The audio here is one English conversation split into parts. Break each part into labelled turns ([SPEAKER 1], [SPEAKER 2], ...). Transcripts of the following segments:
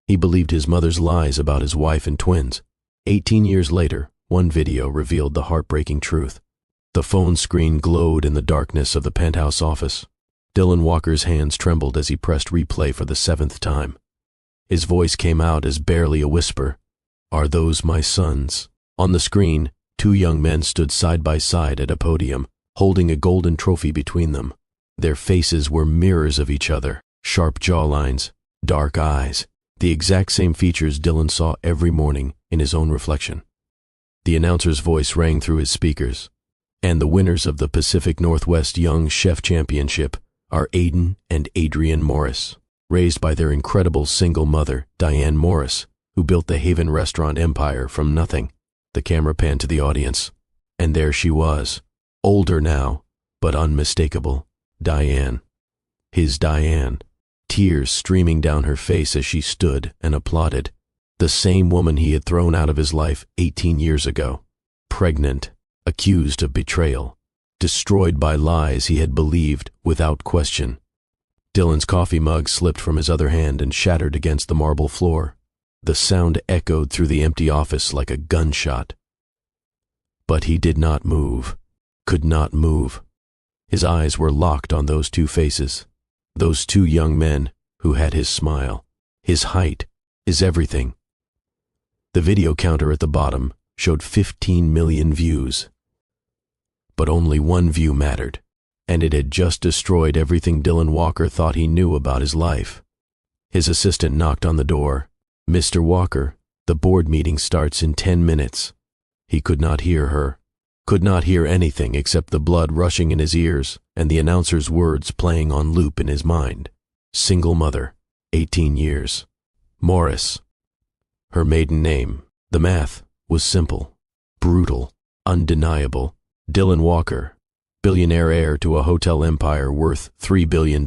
[SPEAKER 1] He believed his mother's lies about his wife and twins. 18 years later, one video revealed the heartbreaking truth. The phone screen glowed in the darkness of the penthouse office. Dylan Walker's hands trembled as he pressed replay for the 7th time. His voice came out as barely a whisper. "Are those my sons?" On the screen, 2 young men stood side by side at a podium, holding a golden trophy between them. Their faces were mirrors of each other, sharp jawlines, dark eyes, the exact same features Dylan saw every morning in his own reflection. The announcer's voice rang through his speakers. And the winners of the Pacific Northwest Young Chef Championship are Aiden and Adrienne Morris, raised by their incredible single mother, Diane Morris, who built the Haven restaurant empire from nothing. The camera panned to the audience, and there she was, older now, but unmistakable, Diane. His Diane, tears streaming down her face as she stood and applauded. The same woman he had thrown out of his life 18 years ago, pregnant, accused of betrayal, destroyed by lies he had believed without question. Dylan's coffee mug slipped from his other hand and shattered against the marble floor. The sound echoed through the empty office like a gunshot. But he did not move, could not move. His eyes were locked on those 2 faces, those 2 young men who had his smile, his height, his everything. The video counter at the bottom showed 15 million views. But only one view mattered, and it had just destroyed everything Dylan Walker thought he knew about his life. His assistant knocked on the door. "Mr. Walker, the board meeting starts in 10 minutes. He could not hear her, could not hear anything except the blood rushing in his ears and the announcer's words playing on loop in his mind. Single mother, 18 years. Morris. Her maiden name. The math was simple, brutal, undeniable. Dylan Walker, billionaire heir to a hotel empire worth $3 billion,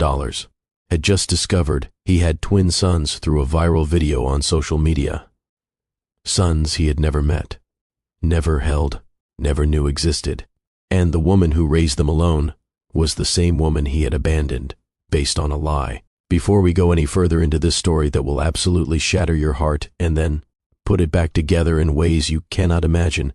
[SPEAKER 1] had just discovered he had twin sons through a viral video on social media. Sons he had never met, never held, never knew existed. And the woman who raised them alone was the same woman he had abandoned, based on a lie. Before we go any further into this story that will absolutely shatter your heart and then put it back together in ways you cannot imagine,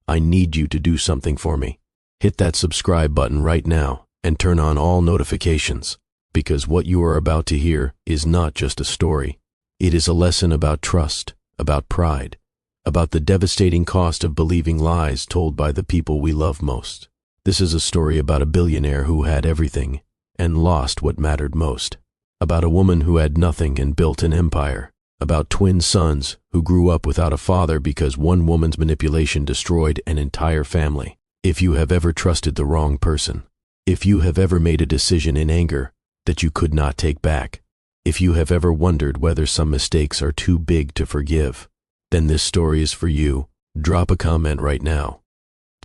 [SPEAKER 1] I need you to do something for me. Hit that subscribe button right now and turn on all notifications, because what you are about to hear is not just a story. It is a lesson about trust, about pride, about the devastating cost of believing lies told by the people we love most. This is a story about a billionaire who had everything and lost what mattered most, about a woman who had nothing and built an empire, about twin sons who grew up without a father because one woman's manipulation destroyed an entire family. If you have ever trusted the wrong person, if you have ever made a decision in anger that you could not take back, if you have ever wondered whether some mistakes are too big to forgive, then this story is for you. Drop a comment right now.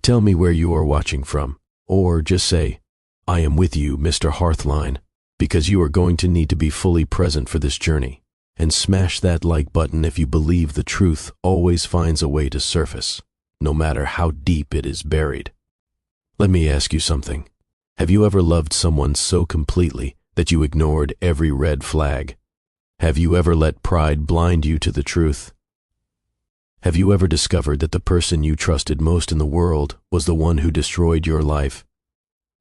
[SPEAKER 1] Tell me where you are watching from, or just say, "I am with you, Mr. Hearthline," because you are going to need to be fully present for this journey. And smash that like button if you believe the truth always finds a way to surface, no matter how deep it is buried. Let me ask you something. Have you ever loved someone so completely that you ignored every red flag? Have you ever let pride blind you to the truth? Have you ever discovered that the person you trusted most in the world was the one who destroyed your life?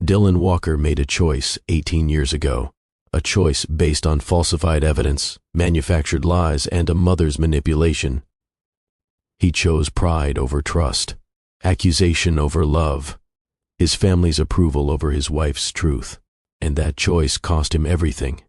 [SPEAKER 1] Dylan Walker made a choice 18 years ago. A choice based on falsified evidence, manufactured lies, and a mother's manipulation. He chose pride over trust, accusation over love, his family's approval over his wife's truth, and that choice cost him everything.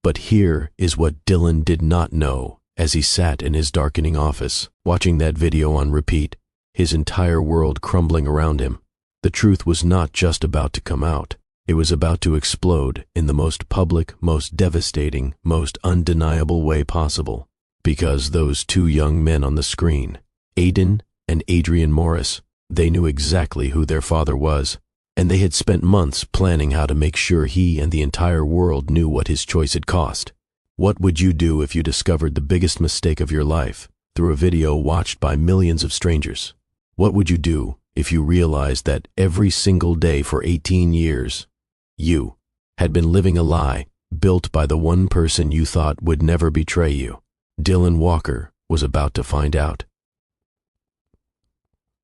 [SPEAKER 1] But here is what Dylan did not know as he sat in his darkening office, watching that video on repeat, his entire world crumbling around him. The truth was not just about to come out. It was about to explode in the most public, most devastating, most undeniable way possible. Because those 2 young men on the screen, Aiden and Adrienne Morris, they knew exactly who their father was, and they had spent months planning how to make sure he and the entire world knew what his choice had cost. What would you do if you discovered the biggest mistake of your life through a video watched by millions of strangers? What would you do if you realized that every single day for 18 years, you had been living a lie built by the one person you thought would never betray you? Dylan Walker was about to find out.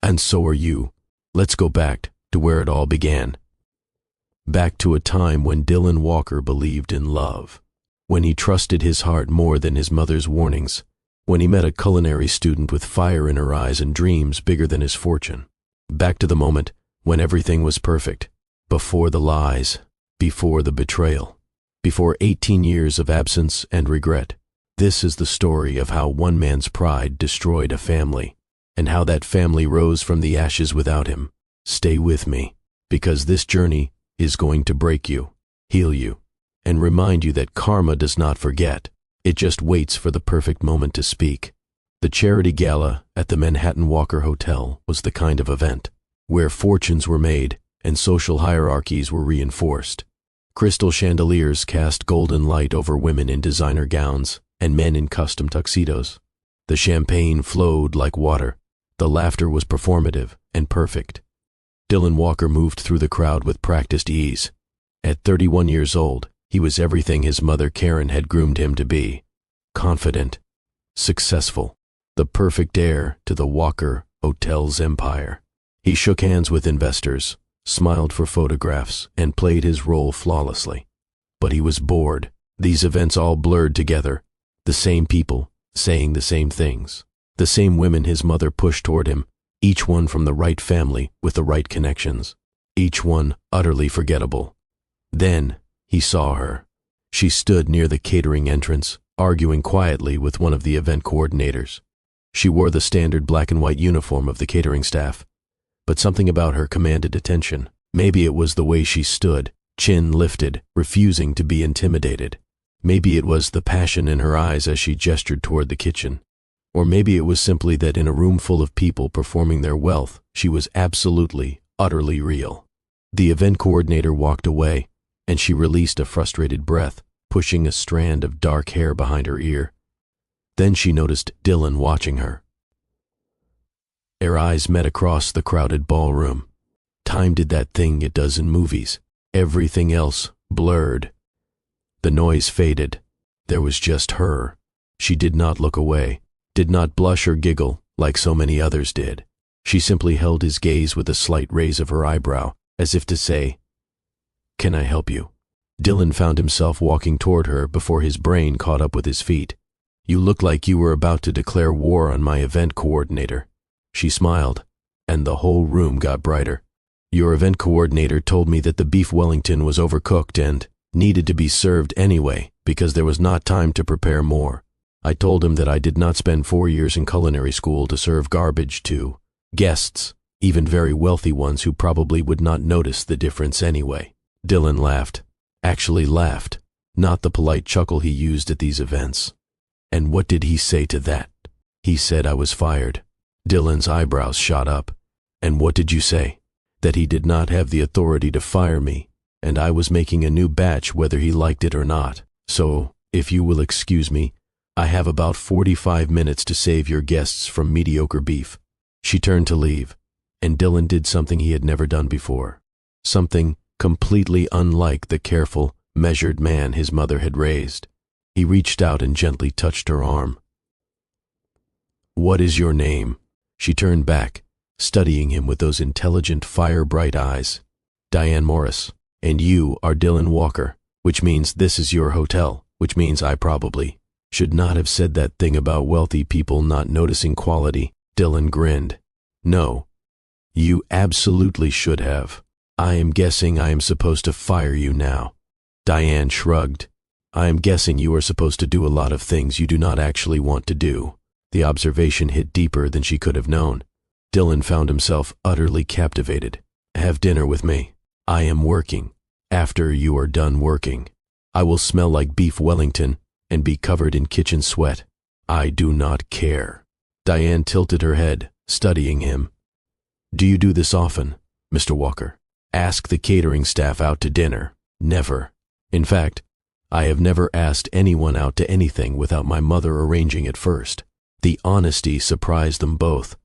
[SPEAKER 1] And so are you. Let's go back to where it all began. Back to a time when Dylan Walker believed in love, when he trusted his heart more than his mother's warnings, when he met a culinary student with fire in her eyes and dreams bigger than his fortune. Back to the moment when everything was perfect, before the lies, before the betrayal, before 18 years of absence and regret. This is the story of how one man's pride destroyed a family, and how that family rose from the ashes without him. Stay with me, because this journey is going to break you, heal you, and remind you that karma does not forget. It just waits for the perfect moment to speak. The charity gala at the Manhattan Walker Hotel was the kind of event where fortunes were made and social hierarchies were reinforced. Crystal chandeliers cast golden light over women in designer gowns and men in custom tuxedos. The champagne flowed like water. The laughter was performative and perfect. Dylan Walker moved through the crowd with practiced ease. At 31 years old, he was everything his mother Karen had groomed him to be. Confident, successful, the perfect heir to the Walker Hotel's empire. He shook hands with investors, smiled for photographs, and played his role flawlessly. But he was bored. These events all blurred together. The same people, saying the same things. The same women his mother pushed toward him, each one from the right family with the right connections. Each one utterly forgettable. Then he saw her. She stood near the catering entrance, arguing quietly with one of the event coordinators. She wore the standard black and white uniform of the catering staff, but something about her commanded attention. Maybe it was the way she stood, chin lifted, refusing to be intimidated. Maybe it was the passion in her eyes as she gestured toward the kitchen. Or maybe it was simply that in a room full of people performing their wealth, she was absolutely, utterly real. The event coordinator walked away, and she released a frustrated breath, pushing a strand of dark hair behind her ear. Then she noticed Dylan watching her. Their eyes met across the crowded ballroom. Time did that thing it does in movies. Everything else blurred. The noise faded. There was just her. She did not look away, did not blush or giggle like so many others did. She simply held his gaze with a slight raise of her eyebrow, as if to say, "Can I help you?" Dylan found himself walking toward her before his brain caught up with his feet. "You look like you were about to declare war on my event coordinator." She smiled, and the whole room got brighter. "Your event coordinator told me that the beef Wellington was overcooked and needed to be served anyway because there was not time to prepare more. I told him that I did not spend 4 years in culinary school to serve garbage to guests, even very wealthy ones who probably would not notice the difference anyway." Dylan laughed. Actually laughed, not the polite chuckle he used at these events. "And what did he say to that?" "He said I was fired." Dylan's eyebrows shot up. "And what did you say?" "That he did not have the authority to fire me, and I was making a new batch whether he liked it or not. So, if you will excuse me, I have about 45 minutes to save your guests from mediocre beef." She turned to leave, and Dylan did something he had never done before. Something completely unlike the careful, measured man his mother had raised. He reached out and gently touched her arm. "What is your name?" She turned back, studying him with those intelligent, fire-bright eyes. "Diane Morris. And you are Dylan Walker, which means this is your hotel, which means I probably should not have said that thing about wealthy people not noticing quality." Dylan grinned. "No, you absolutely should have. I am guessing I am supposed to fire you now." Diane shrugged. "I am guessing you are supposed to do a lot of things you do not actually want to do." The observation hit deeper than she could have known. Dylan found himself utterly captivated. "Have dinner with me. I am working. After you are done working, I will smell like beef Wellington and be covered in kitchen sweat. I do not care." Diane tilted her head, studying him. "Do you do this often, Mr. Walker? Ask the catering staff out to dinner?" "Never. In fact, I have never asked anyone out to anything without my mother arranging it first." The honesty surprised them both.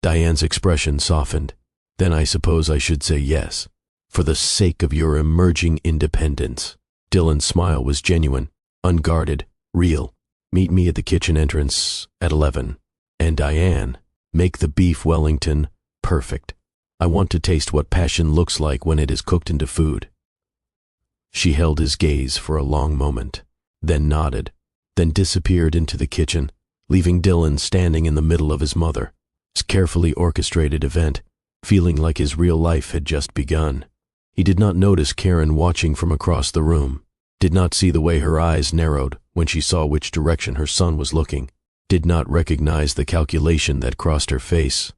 [SPEAKER 1] Diane's expression softened. "Then I suppose I should say yes, for the sake of your emerging independence." Dylan's smile was genuine, unguarded, real. Meet me at the kitchen entrance at 11. And Diane, make the beef Wellington perfect. I want to taste what passion looks like when it is cooked into food." She held his gaze for a long moment, then nodded, then disappeared into the kitchen, leaving Dylan standing in the middle of his mother's carefully orchestrated event, feeling like his real life had just begun. He did not notice Karen watching from across the room, did not see the way her eyes narrowed when she saw which direction her son was looking, did not recognize the calculation that crossed her face.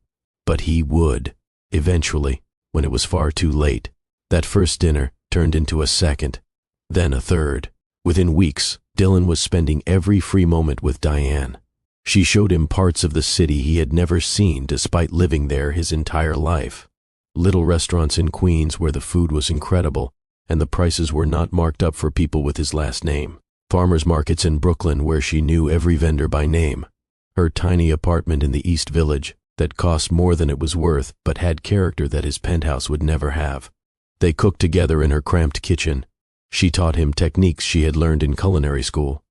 [SPEAKER 1] But he would, eventually, when it was far too late. That first dinner turned into a second, then a third. Within weeks, Dylan was spending every free moment with Diane. She showed him parts of the city he had never seen despite living there his entire life. Little restaurants in Queens where the food was incredible and the prices were not marked up for people with his last name. Farmers markets in Brooklyn where she knew every vendor by name. Her tiny apartment in the East Village that cost more than it was worth but had character that his penthouse would never have. They cooked together in her cramped kitchen. She taught him techniques she had learned in culinary school.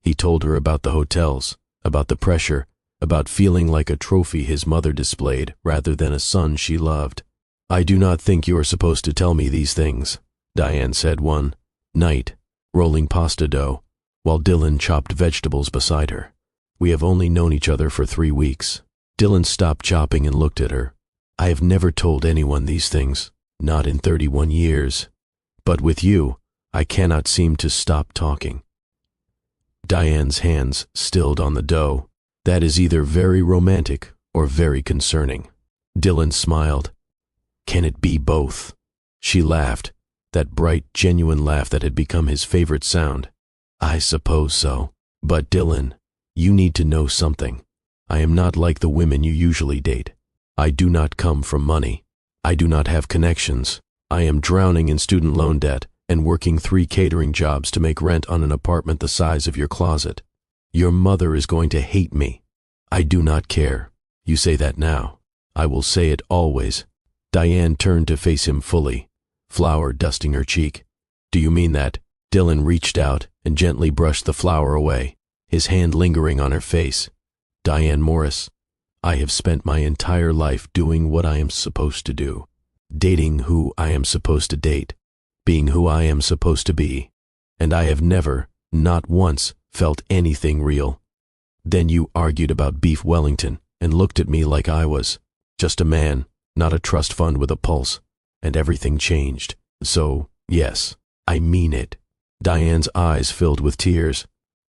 [SPEAKER 1] He told her about the hotels, about the pressure, about feeling like a trophy his mother displayed rather than a son she loved. "I do not think you are supposed to tell me these things," Diane said one night, rolling pasta dough, while Dylan chopped vegetables beside her. "We have only known each other for 3 weeks. Dylan stopped chopping and looked at her. "I have never told anyone these things, not in 31 years. But with you, I cannot seem to stop talking." Diane's hands stilled on the dough. "That is either very romantic or very concerning." Dylan smiled. "Can it be both?" She laughed, that bright, genuine laugh that had become his favorite sound. "I suppose so. But Dylan, you need to know something. I am not like the women you usually date. I do not come from money. I do not have connections. I am drowning in student loan debt and working 3 catering jobs to make rent on an apartment the size of your closet. Your mother is going to hate me. I do not care. You say that now. I will say it always." Diane turned to face him fully, flour dusting her cheek. "Do you mean that?" Dylan reached out and gently brushed the flour away, his hand lingering on her face. "Diane Morris, I have spent my entire life doing what I am supposed to do, dating who I am supposed to date, being who I am supposed to be, and I have never, not once, felt anything real. Then you argued about beef Wellington and looked at me like I was just a man, not a trust fund with a pulse, and everything changed. So, yes, I mean it." Diane's eyes filled with tears.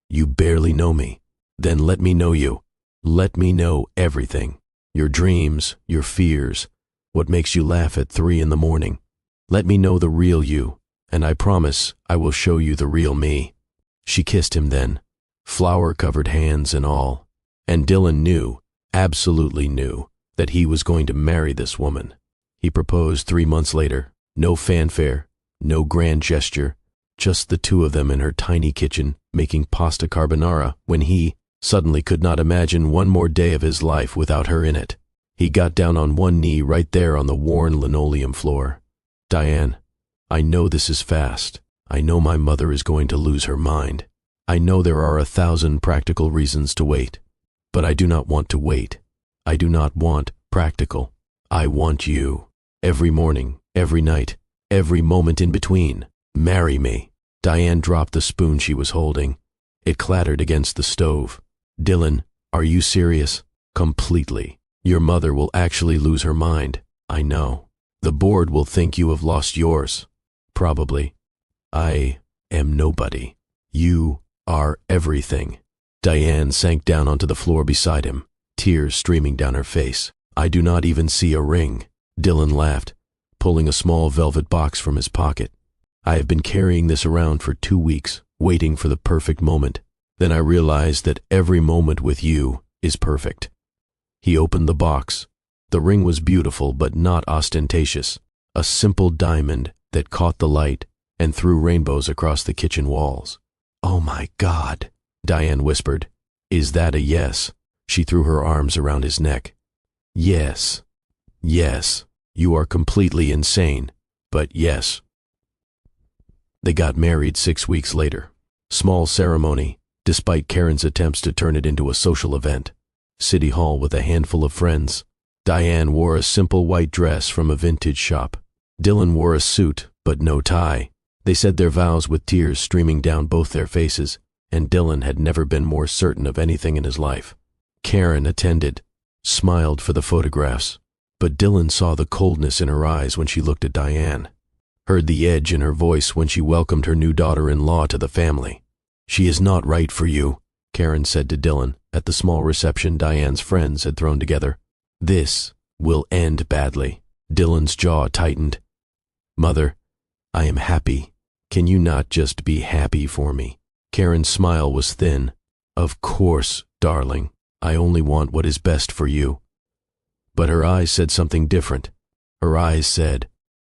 [SPEAKER 1] "You barely know me. Then let me know you. Let me know everything. Your dreams, your fears, what makes you laugh at 3 in the morning. Let me know the real you, and I promise I will show you the real me." She kissed him then, flour-covered hands and all, and Dylan knew, absolutely knew, that he was going to marry this woman. He proposed 3 months later, no fanfare, no grand gesture, just the two of them in her tiny kitchen making pasta carbonara when he suddenly could not imagine one more day of his life without her in it. He got down on one knee right there on the worn linoleum floor. "Diane, I know this is fast. I know my mother is going to lose her mind. I know there are 1,000 practical reasons to wait. But I do not want to wait. I do not want practical. I want you. Every morning, every night, every moment in between. Marry me." Diane dropped the spoon she was holding. It clattered against the stove. "Dylan, are you serious?" "Completely. Your mother will actually lose her mind. I know. The board will think you have lost yours. Probably. I am nobody. You are everything." Diane sank down onto the floor beside him, tears streaming down her face. "I do not even see a ring." Dylan laughed, pulling a small velvet box from his pocket. "I have been carrying this around for 2 weeks, waiting for the perfect moment. Then I realized that every moment with you is perfect." He opened the box. The ring was beautiful but not ostentatious, a simple diamond that caught the light and threw rainbows across the kitchen walls. "Oh my God," Diane whispered. "Is that a yes?" She threw her arms around his neck. "Yes. Yes. You are completely insane, but yes." They got married 6 weeks later. Small ceremony, despite Karen's attempts to turn it into a social event. City Hall with a handful of friends. Diane wore a simple white dress from a vintage shop. Dylan wore a suit, but no tie. They said their vows with tears streaming down both their faces, and Dylan had never been more certain of anything in his life. Karen attended, smiled for the photographs, but Dylan saw the coldness in her eyes when she looked at Diane, heard the edge in her voice when she welcomed her new daughter-in-law to the family. "She is not right for you," Karen said to Dylan at the small reception Diane's friends had thrown together. "This will end badly." Dylan's jaw tightened. "Mother, I am happy. Can you not just be happy for me?" Karen's smile was thin. "Of course, darling. I only want what is best for you." But her eyes said something different. Her eyes said,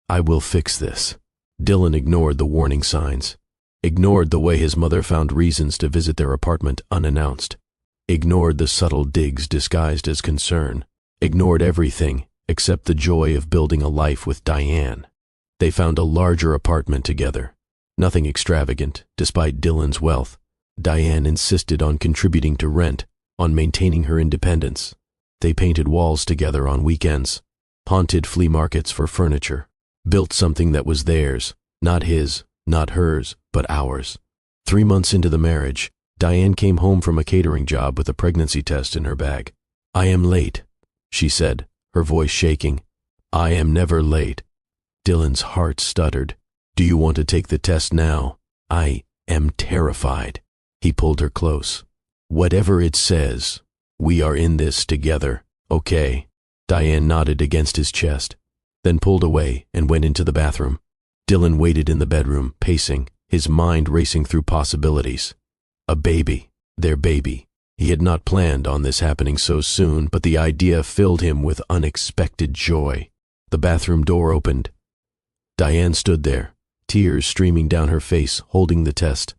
[SPEAKER 1] "I will fix this." Dylan ignored the warning signs, ignored the way his mother found reasons to visit their apartment unannounced, ignored the subtle digs disguised as concern, ignored everything except the joy of building a life with Diane. They found a larger apartment together. Nothing extravagant, despite Dylan's wealth. Diane insisted on contributing to rent, on maintaining her independence. They painted walls together on weekends, haunted flea markets for furniture, built something that was theirs, not his, not hers, but ours. 3 months into the marriage, Diane came home from a catering job with a pregnancy test in her bag. "I am late," she said, her voice shaking. "I am never late." Dylan's heart stuttered. "Do you want to take the test now?" "I am terrified." He pulled her close. "Whatever it says, we are in this together, okay?" Diane nodded against his chest, then pulled away and went into the bathroom. Dylan waited in the bedroom, pacing, his mind racing through possibilities. A baby, their baby. He had not planned on this happening so soon, but the idea filled him with unexpected joy. The bathroom door opened. Diane stood there, tears streaming down her face, holding the test.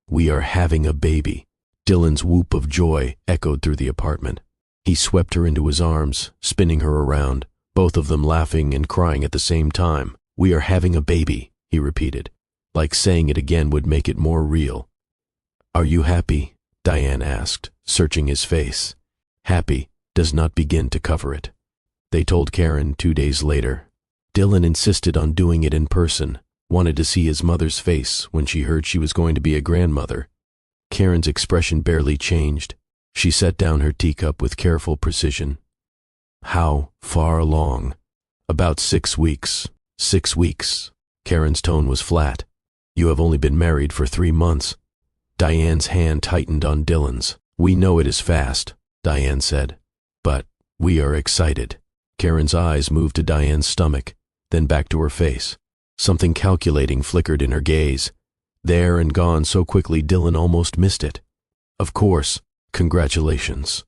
[SPEAKER 1] "We are having a baby." Dylan's whoop of joy echoed through the apartment. He swept her into his arms, spinning her around, both of them laughing and crying at the same time. "We are having a baby," he repeated, like saying it again would make it more real. "Are you happy?" Diane asked, searching his face. "Happy does not begin to cover it." They told Karen 2 days later. Dylan insisted on doing it in person, wanted to see his mother's face when she heard she was going to be a grandmother. Karen's expression barely changed. She set down her teacup with careful precision. "How far along?" "About 6 weeks. 6 weeks." Karen's tone was flat. "You have only been married for 3 months. Diane's hand tightened on Dylan's. "We know it is fast," Diane said, "but we are excited." Karen's eyes moved to Diane's stomach, then back to her face. Something calculating flickered in her gaze. There and gone so quickly Dylan almost missed it. "Of course, congratulations.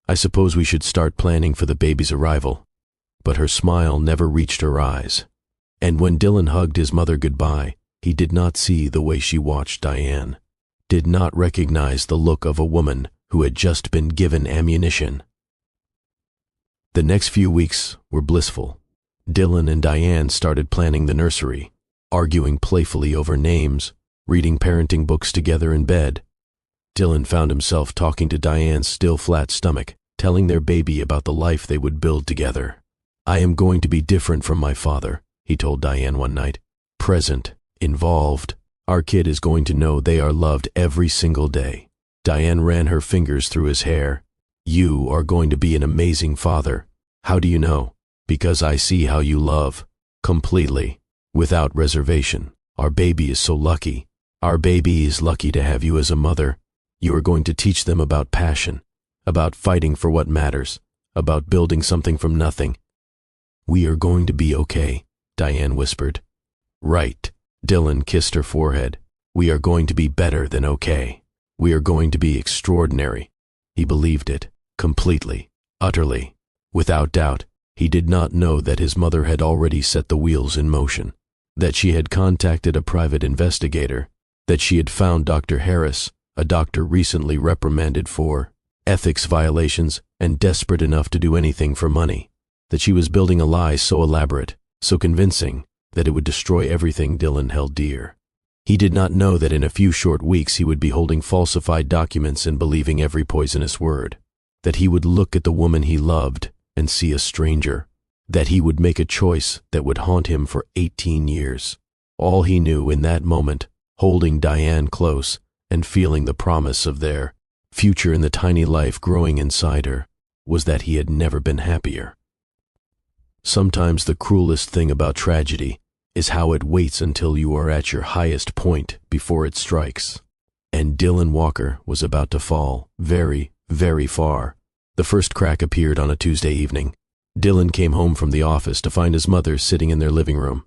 [SPEAKER 1] I suppose we should start planning for the baby's arrival." But her smile never reached her eyes. And when Dylan hugged his mother goodbye, he did not see the way she watched Diane, did not recognize the look of a woman who had just been given ammunition. The next few weeks were blissful. Dylan and Diane started planning the nursery, arguing playfully over names, reading parenting books together in bed. Dylan found himself talking to Diane's still flat stomach, telling their baby about the life they would build together. "I am going to be different from my father," he told Diane one night. "Present, involved. Our kid is going to know they are loved every single day." Diane ran her fingers through his hair. "You are going to be an amazing father. How do you know?" "Because I see how you love. Completely. Without reservation. Our baby is so lucky. Our baby is lucky to have you as a mother. You are going to teach them about passion, about fighting for what matters, about building something from nothing." "We are going to be okay," Diane whispered. "Right." Dylan kissed her forehead. "We are going to be better than okay. We are going to be extraordinary." He believed it, completely, utterly, without doubt. He did not know that his mother had already set the wheels in motion, that she had contacted a private investigator, that she had found Dr. Harris, a doctor recently reprimanded for ethics violations and desperate enough to do anything for money, that she was building a lie so elaborate, so convincing, that it would destroy everything Dylan held dear. He did not know that in a few short weeks he would be holding falsified documents and believing every poisonous word. That he would look at the woman he loved and see a stranger. That he would make a choice that would haunt him for 18 years. All he knew in that moment, holding Diane close and feeling the promise of their future in the tiny life growing inside her, was that he had never been happier. Sometimes the cruelest thing about tragedy is how it waits until you are at your highest point before it strikes. And Dylan Walker was about to fall very, very far. The first crack appeared on a Tuesday evening. Dylan came home from the office to find his mother sitting in their living room.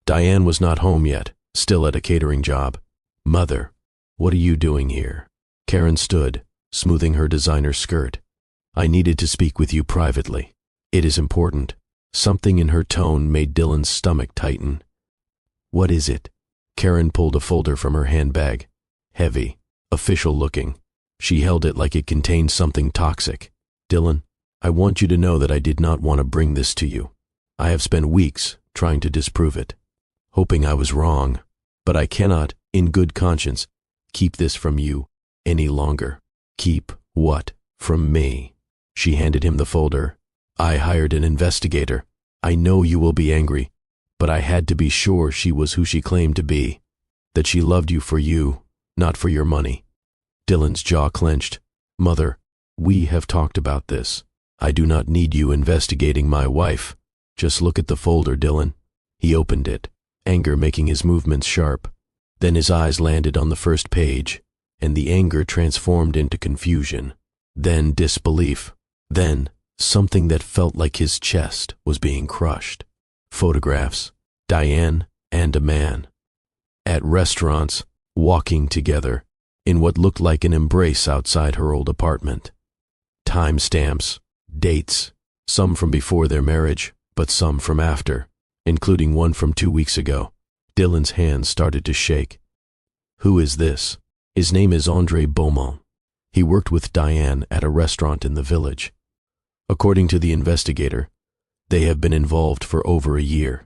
[SPEAKER 1] Diane was not home yet, still at a catering job. "Mother, what are you doing here?" Karen stood, smoothing her designer skirt. "I needed to speak with you privately. It is important." Something in her tone made Dylan's stomach tighten. "What is it?" Karen pulled a folder from her handbag. Heavy, official looking. She held it like it contained something toxic. "Dylan, I want you to know that I did not want to bring this to you. I have spent weeks trying to disprove it, hoping I was wrong, but I cannot, in good conscience, keep this from you any longer." "Keep what from me?" She handed him the folder. "I hired an investigator. I know you will be angry, but I had to be sure she was who she claimed to be, that she loved you for you, not for your money." Dylan's jaw clenched. "Mother, we have talked about this. I do not need you investigating my wife. Just look at the folder, Dylan." He opened it, anger making his movements sharp. Then his eyes landed on the first page, and the anger transformed into confusion, then disbelief, then something that felt like his chest was being crushed. Photographs, Diane and a man. At restaurants, walking together, in what looked like an embrace outside her old apartment. Timestamps, dates, some from before their marriage, but some from after, including one from 2 weeks ago. Dylan's hands started to shake. "Who is this?" "His name is Andre Beaumont. He worked with Diane at a restaurant in the village. According to the investigator, they have been involved for over a year."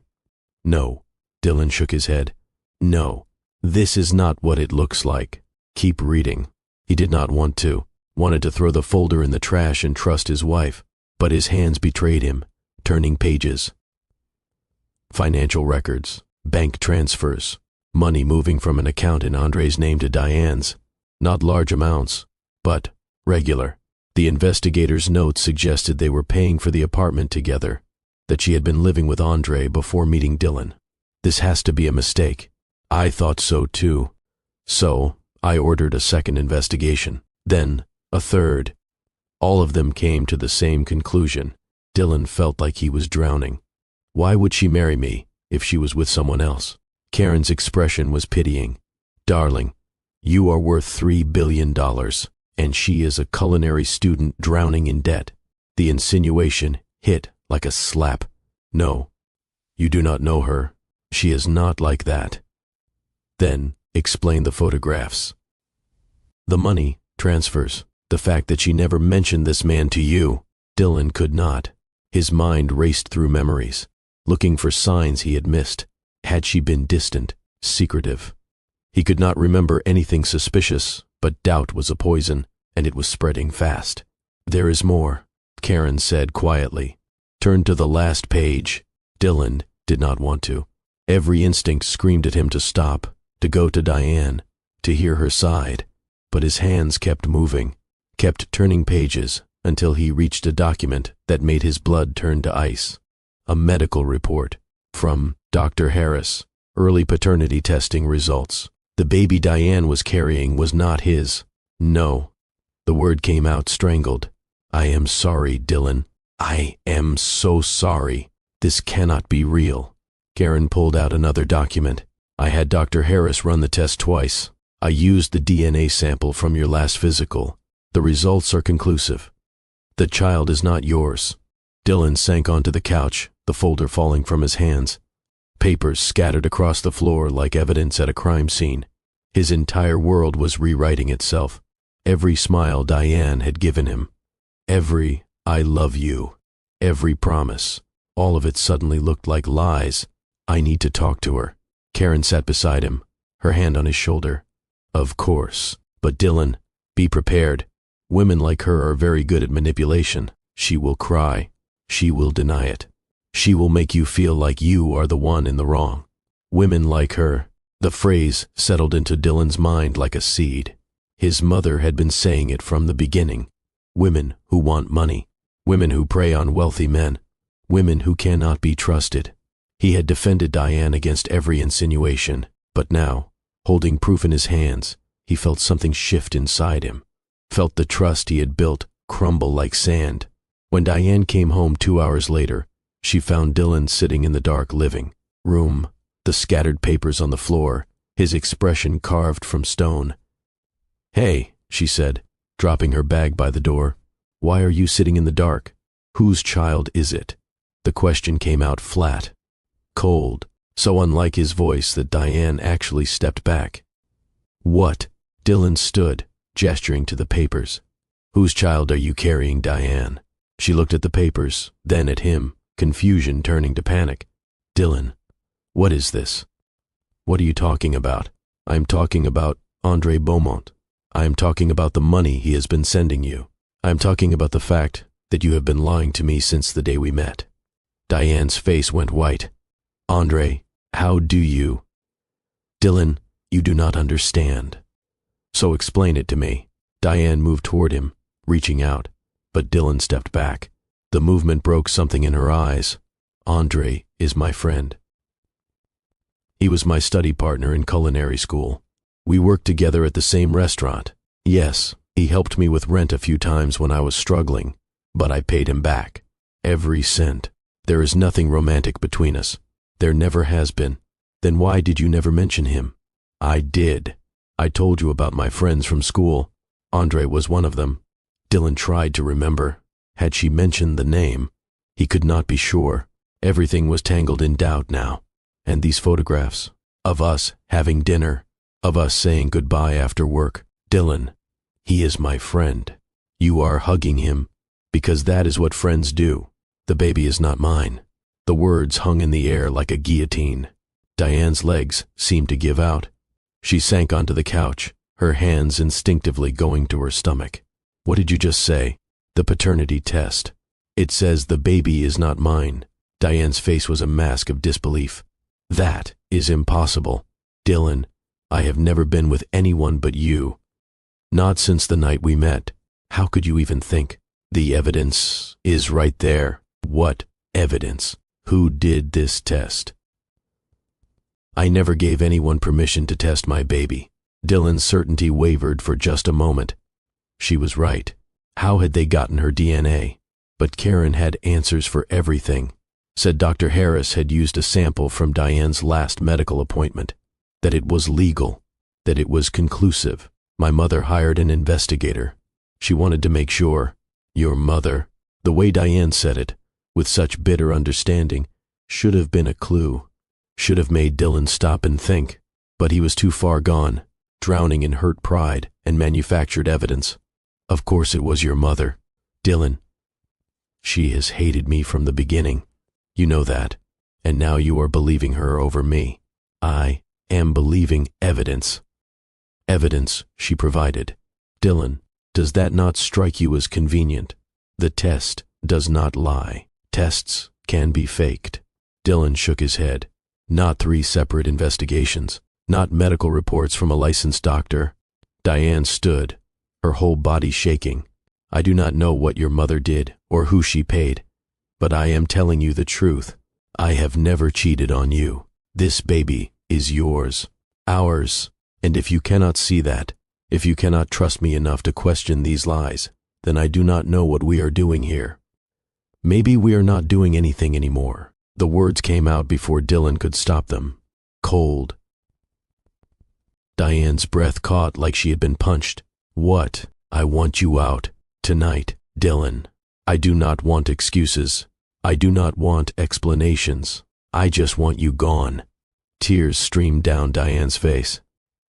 [SPEAKER 1] "No," Dylan shook his head. "No, this is not what it looks like. Keep reading." He did not want to, wanted to throw the folder in the trash and trust his wife, but his hands betrayed him, turning pages. Financial records, bank transfers, money moving from an account in Andre's name to Diane's. Not large amounts, but regular. The investigator's notes suggested they were paying for the apartment together, that she had been living with Andre before meeting Dylan. "This has to be a mistake." "I thought so too. So, I ordered a second investigation, then a third. All of them came to the same conclusion." Dylan felt like he was drowning. Why would she marry me if she was with someone else? Karen's expression was pitying. "Darling, you are worth $3 billion, and she is a culinary student drowning in debt." The insinuation hit like a slap. "No, you do not know her. She is not like that." "Then explain the photographs." "The money, transfers, the fact that she never mentioned this man to you." Dylan could not. His mind raced through memories, looking for signs he had missed. Had she been distant, secretive? He could not remember anything suspicious, but doubt was a poison, and it was spreading fast. "There is more," Karen said quietly. "Turn to the last page." Dylan did not want to. Every instinct screamed at him to stop, to go to Diane, to hear her side. But his hands kept moving, kept turning pages, until he reached a document that made his blood turn to ice. A medical report from Dr. Harris. Early paternity testing results. The baby Diane was carrying was not his. "No." The word came out strangled. "I am sorry, Dylan. I am so sorry. This cannot be real." Karen pulled out another document. "I had Dr. Harris run the test twice. I used the DNA sample from your last physical. The results are conclusive. The child is not yours." Dylan sank onto the couch, the folder falling from his hands. Papers scattered across the floor like evidence at a crime scene. His entire world was rewriting itself. Every smile Diane had given him. Every "I love you." Every promise. All of it suddenly looked like lies. "I need to talk to her." Karen sat beside him, her hand on his shoulder. Of course. But Dylan, be prepared. Women like her are very good at manipulation. She will cry. She will deny it. She will make you feel like you are the one in the wrong. Women like her. The phrase settled into Dylan's mind like a seed. His mother had been saying it from the beginning. Women who want money. Women who prey on wealthy men. Women who cannot be trusted. He had defended Diane against every insinuation, but now, holding proof in his hands, he felt something shift inside him, felt the trust he had built crumble like sand. When Diane came home 2 hours later, she found Dylan sitting in the dark living room, the scattered papers on the floor, his expression carved from stone. "Hey," she said, dropping her bag by the door. "Why are you sitting in the dark? Whose child is it?" The question came out flat, cold, so unlike his voice that Diane actually stepped back. "What?" Dylan stood, gesturing to the papers. "Whose child are you carrying, Diane?" She looked at the papers, then at him, confusion turning to panic. "Dylan, what is this? What are you talking about?" "I am talking about Andre Beaumont. I am talking about the money he has been sending you. I am talking about the fact that you have been lying to me since the day we met." Diane's face went white. "Andre, how do you?" "Dylan, you do not understand. So explain it to me." Diane moved toward him, reaching out, but Dylan stepped back. The movement broke something in her eyes. "Andre is my friend. He was my study partner in culinary school. We worked together at the same restaurant. Yes, he helped me with rent a few times when I was struggling, but I paid him back. Every cent. There is nothing romantic between us. There never has been. Then why did you never mention him?" "I did. I told you about my friends from school. Andre was one of them." Dylan tried to remember. Had she mentioned the name? He could not be sure. Everything was tangled in doubt now. And these photographs, of us having dinner, of us saying goodbye after work. "Dylan, he is my friend. You are hugging him, because that is what friends do. The baby is not mine." The words hung in the air like a guillotine. Diane's legs seemed to give out. She sank onto the couch, her hands instinctively going to her stomach. "What did you just say?" "The paternity test. It says the baby is not mine." Diane's face was a mask of disbelief. "That is impossible. Dylan, I have never been with anyone but you. Not since the night we met. How could you even think?" "The evidence is right there." "What evidence? Who did this test?" "I never gave anyone permission to test my baby." Dylan's certainty wavered for just a moment. She was right. How had they gotten her DNA? But Karen had answers for everything. Said Dr. Harris had used a sample from Diane's last medical appointment. That it was legal. That it was conclusive. My mother hired an investigator. She wanted to make sure. Your mother, the way Diane said it, with such bitter understanding, should have been a clue. Should have made Dylan stop and think. But he was too far gone, drowning in hurt pride and manufactured evidence. Of course it was your mother. Dylan, she has hated me from the beginning. You know that. And now you are believing her over me. I am believing evidence. Evidence she provided. Dylan, does that not strike you as convenient? The test does not lie. Tests can be faked. Dylan shook his head. Not 3 separate investigations. Not medical reports from a licensed doctor. Diane stood, her whole body shaking. I do not know what your mother did or who she paid, but I am telling you the truth. I have never cheated on you. This baby is yours, ours, and if you cannot see that, if you cannot trust me enough to question these lies, then I do not know what we are doing here. Maybe we are not doing anything anymore. The words came out before Dylan could stop them. Cold. Diane's breath caught like she had been punched. What? I want you out. Tonight, Dylan. I do not want excuses. I do not want explanations. I just want you gone. Tears streamed down Diane's face.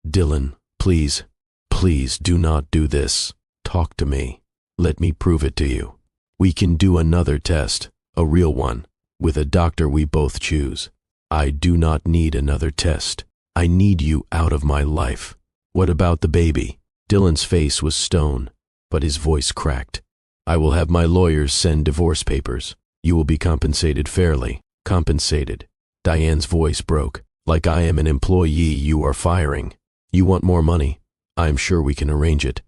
[SPEAKER 1] Dylan, please, please do not do this. Talk to me. Let me prove it to you. We can do another test, a real one, with a doctor we both choose. I do not need another test. I need you out of my life. What about the baby? Dylan's face was stone, but his voice cracked. I will have my lawyers send divorce papers. You will be compensated fairly. Compensated. Diane's voice broke. Like I am an employee you are firing. You want more money? I am sure we can arrange it.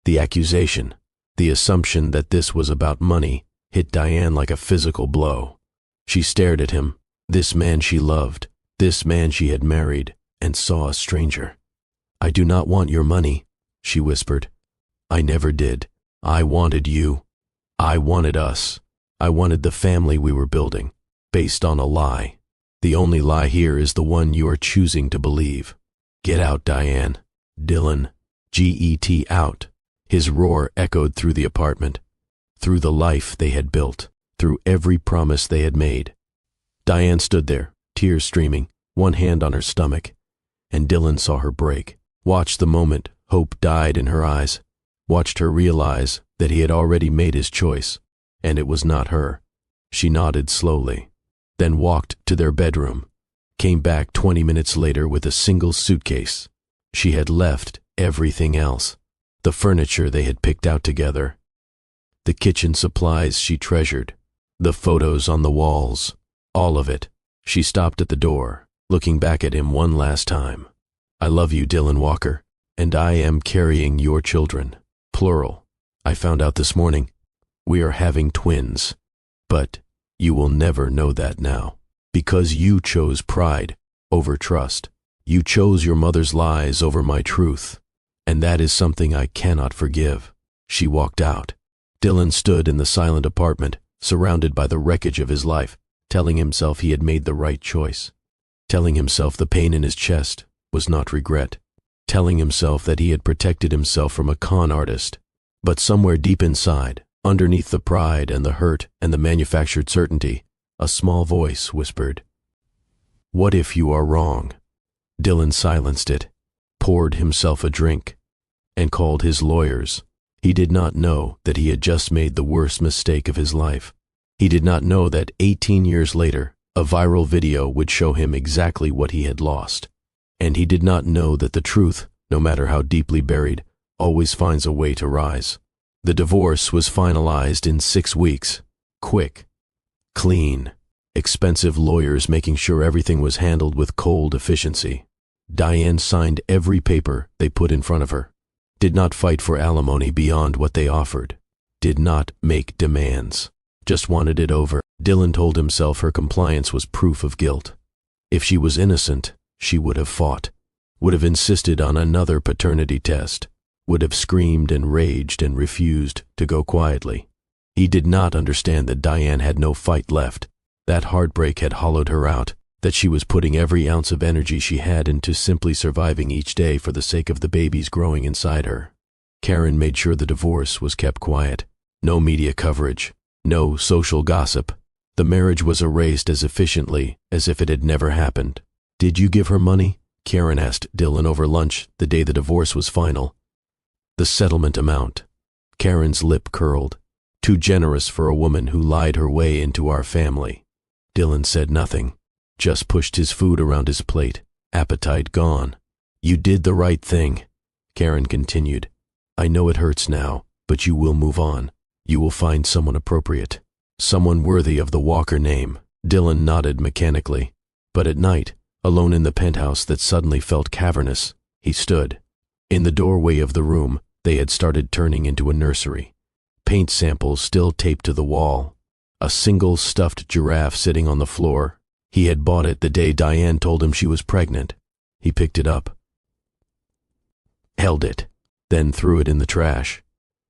[SPEAKER 1] The accusation, the assumption that this was about money, hit Diane like a physical blow. She stared at him, this man she loved, this man she had married, and saw a stranger. I do not want your money, she whispered. I never did. I wanted you. I wanted us. I wanted the family we were building, based on a lie. The only lie here is the one you are choosing to believe. Get out, Diane. Dylan. Get out. His roar echoed through the apartment, through the life they had built, through every promise they had made. Diane stood there, tears streaming, one hand on her stomach, and Dylan saw her break, watched the moment hope died in her eyes, watched her realize that he had already made his choice, and it was not her. She nodded slowly, then walked to their bedroom, came back 20 minutes later with a single suitcase. She had left everything else, the furniture they had picked out together, the kitchen supplies she treasured, the photos on the walls, all of it. She stopped at the door, looking back at him one last time. I love you, Dylan Walker, and I am carrying your children, plural. I found out this morning. We are having twins, but you will never know that now, because you chose pride over trust. You chose your mother's lies over my truth, and that is something I cannot forgive. She walked out. Dylan stood in the silent apartment, surrounded by the wreckage of his life, telling himself he had made the right choice, telling himself the pain in his chest was not regret, telling himself that he had protected himself from a con artist. But somewhere deep inside, underneath the pride and the hurt and the manufactured certainty, a small voice whispered, "What if you are wrong?" Dylan silenced it, poured himself a drink, and called his lawyers. He did not know that he had just made the worst mistake of his life. He did not know that 18 years later, a viral video would show him exactly what he had lost. And he did not know that the truth, no matter how deeply buried, always finds a way to rise. The divorce was finalized in 6 weeks. Quick, clean, expensive lawyers making sure everything was handled with cold efficiency. Diane signed every paper they put in front of her, did not fight for alimony beyond what they offered, did not make demands, just wanted it over. Dylan told himself her compliance was proof of guilt. If she was innocent, she would have fought, would have insisted on another paternity test, would have screamed and raged and refused to go quietly. He did not understand that Diane had no fight left, that heartbreak had hollowed her out, that she was putting every ounce of energy she had into simply surviving each day for the sake of the babies growing inside her. Karen made sure the divorce was kept quiet. No media coverage, no social gossip. The marriage was erased as efficiently as if it had never happened. Did you give her money? Karen asked Dylan over lunch the day the divorce was final. The settlement amount. Karen's lip curled. Too generous for a woman who lied her way into our family. Dylan said nothing, just pushed his food around his plate, appetite gone. You did the right thing, Karen continued. I know it hurts now, but you will move on. You will find someone appropriate, someone worthy of the Walker name. Dylan nodded mechanically, but at night, alone in the penthouse that suddenly felt cavernous, he stood. In the doorway of the room, they had started turning into a nursery. Paint samples still taped to the wall. A single stuffed giraffe sitting on the floor. He had bought it the day Diane told him she was pregnant. He picked it up, held it, then threw it in the trash.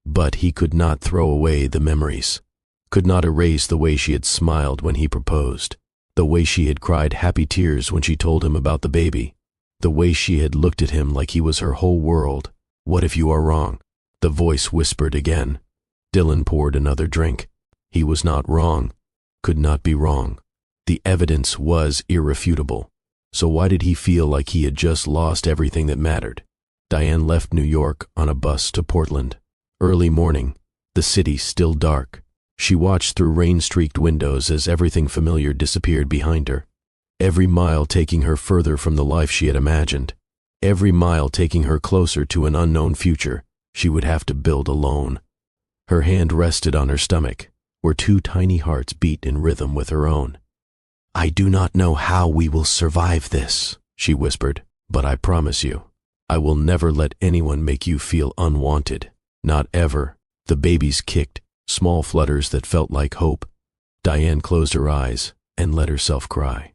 [SPEAKER 1] But he could not throw away the memories, could not erase the way she had smiled when he proposed, the way she had cried happy tears when she told him about the baby, the way she had looked at him like he was her whole world. What if you are wrong? The voice whispered again. Dylan poured another drink. He was not wrong, could not be wrong. The evidence was irrefutable. So why did he feel like he had just lost everything that mattered? Diane left New York on a bus to Portland. Early morning, the city still dark. She watched through rain-streaked windows as everything familiar disappeared behind her. every mile taking her further from the life she had imagined, every mile taking her closer to an unknown future she would have to build alone. Her hand rested on her stomach, where two tiny hearts beat in rhythm with her own. "I do not know how we will survive this," she whispered, "but I promise you, I will never let anyone make you feel unwanted. Not ever." The babies kicked, small flutters that felt like hope. Diane closed her eyes and let herself cry.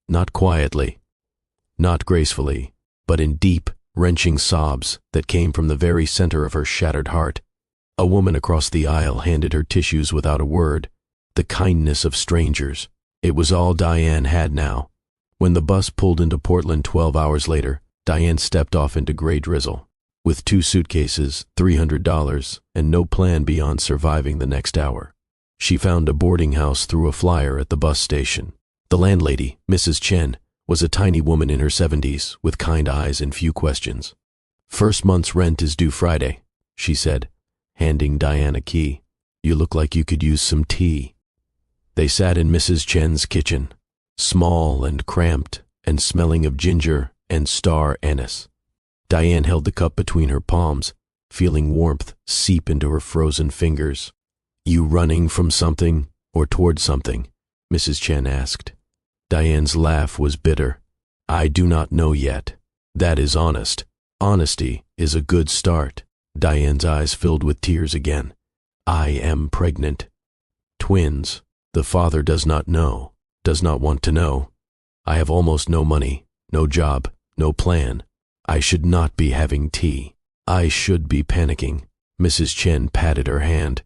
[SPEAKER 1] Not quietly, not gracefully, but in deep, wrenching sobs that came from the very center of her shattered heart. A woman across the aisle handed her tissues without a word, the kindness of strangers. It was all Diane had now. When the bus pulled into Portland 12 hours later, Diane stepped off into gray drizzle. With 2 suitcases, $300, and no plan beyond surviving the next hour. She found a boarding house through a flyer at the bus station. The landlady, Mrs. Chen, was a tiny woman in her 70s with kind eyes and few questions. "First month's rent is due Friday," she said, handing Diane a key. "You look like you could use some tea." They sat in Mrs. Chen's kitchen, small and cramped and smelling of ginger and star anise. Diane held the cup between her palms, feeling warmth seep into her frozen fingers. "You running from something or toward something?" Mrs. Chen asked. Diane's laugh was bitter. "I do not know yet. That is honest. Honesty is a good start." Diane's eyes filled with tears again. "I am pregnant. Twins. The father does not know, does not want to know. I have almost no money, no job, no plan. I should not be having tea. I should be panicking." Mrs. Chen patted her hand.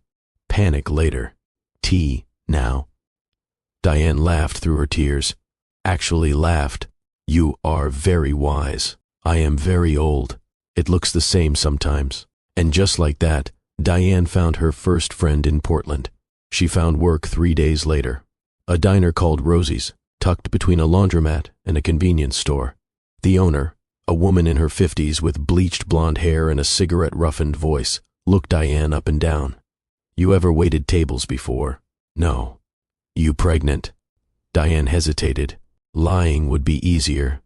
[SPEAKER 1] "Panic later. Tea now." Diane laughed through her tears. Actually laughed. "You are very wise. I am very old. It looks the same sometimes." And just like that, Diane found her first friend in Portland. She found work 3 days later. A diner called Rosie's, tucked between a laundromat and a convenience store. The owner, a woman in her 50s with bleached blonde hair and a cigarette-roughened voice, looked Diane up and down. "You ever waited tables before?" "No." "You pregnant?" Diane hesitated. Lying would be easier.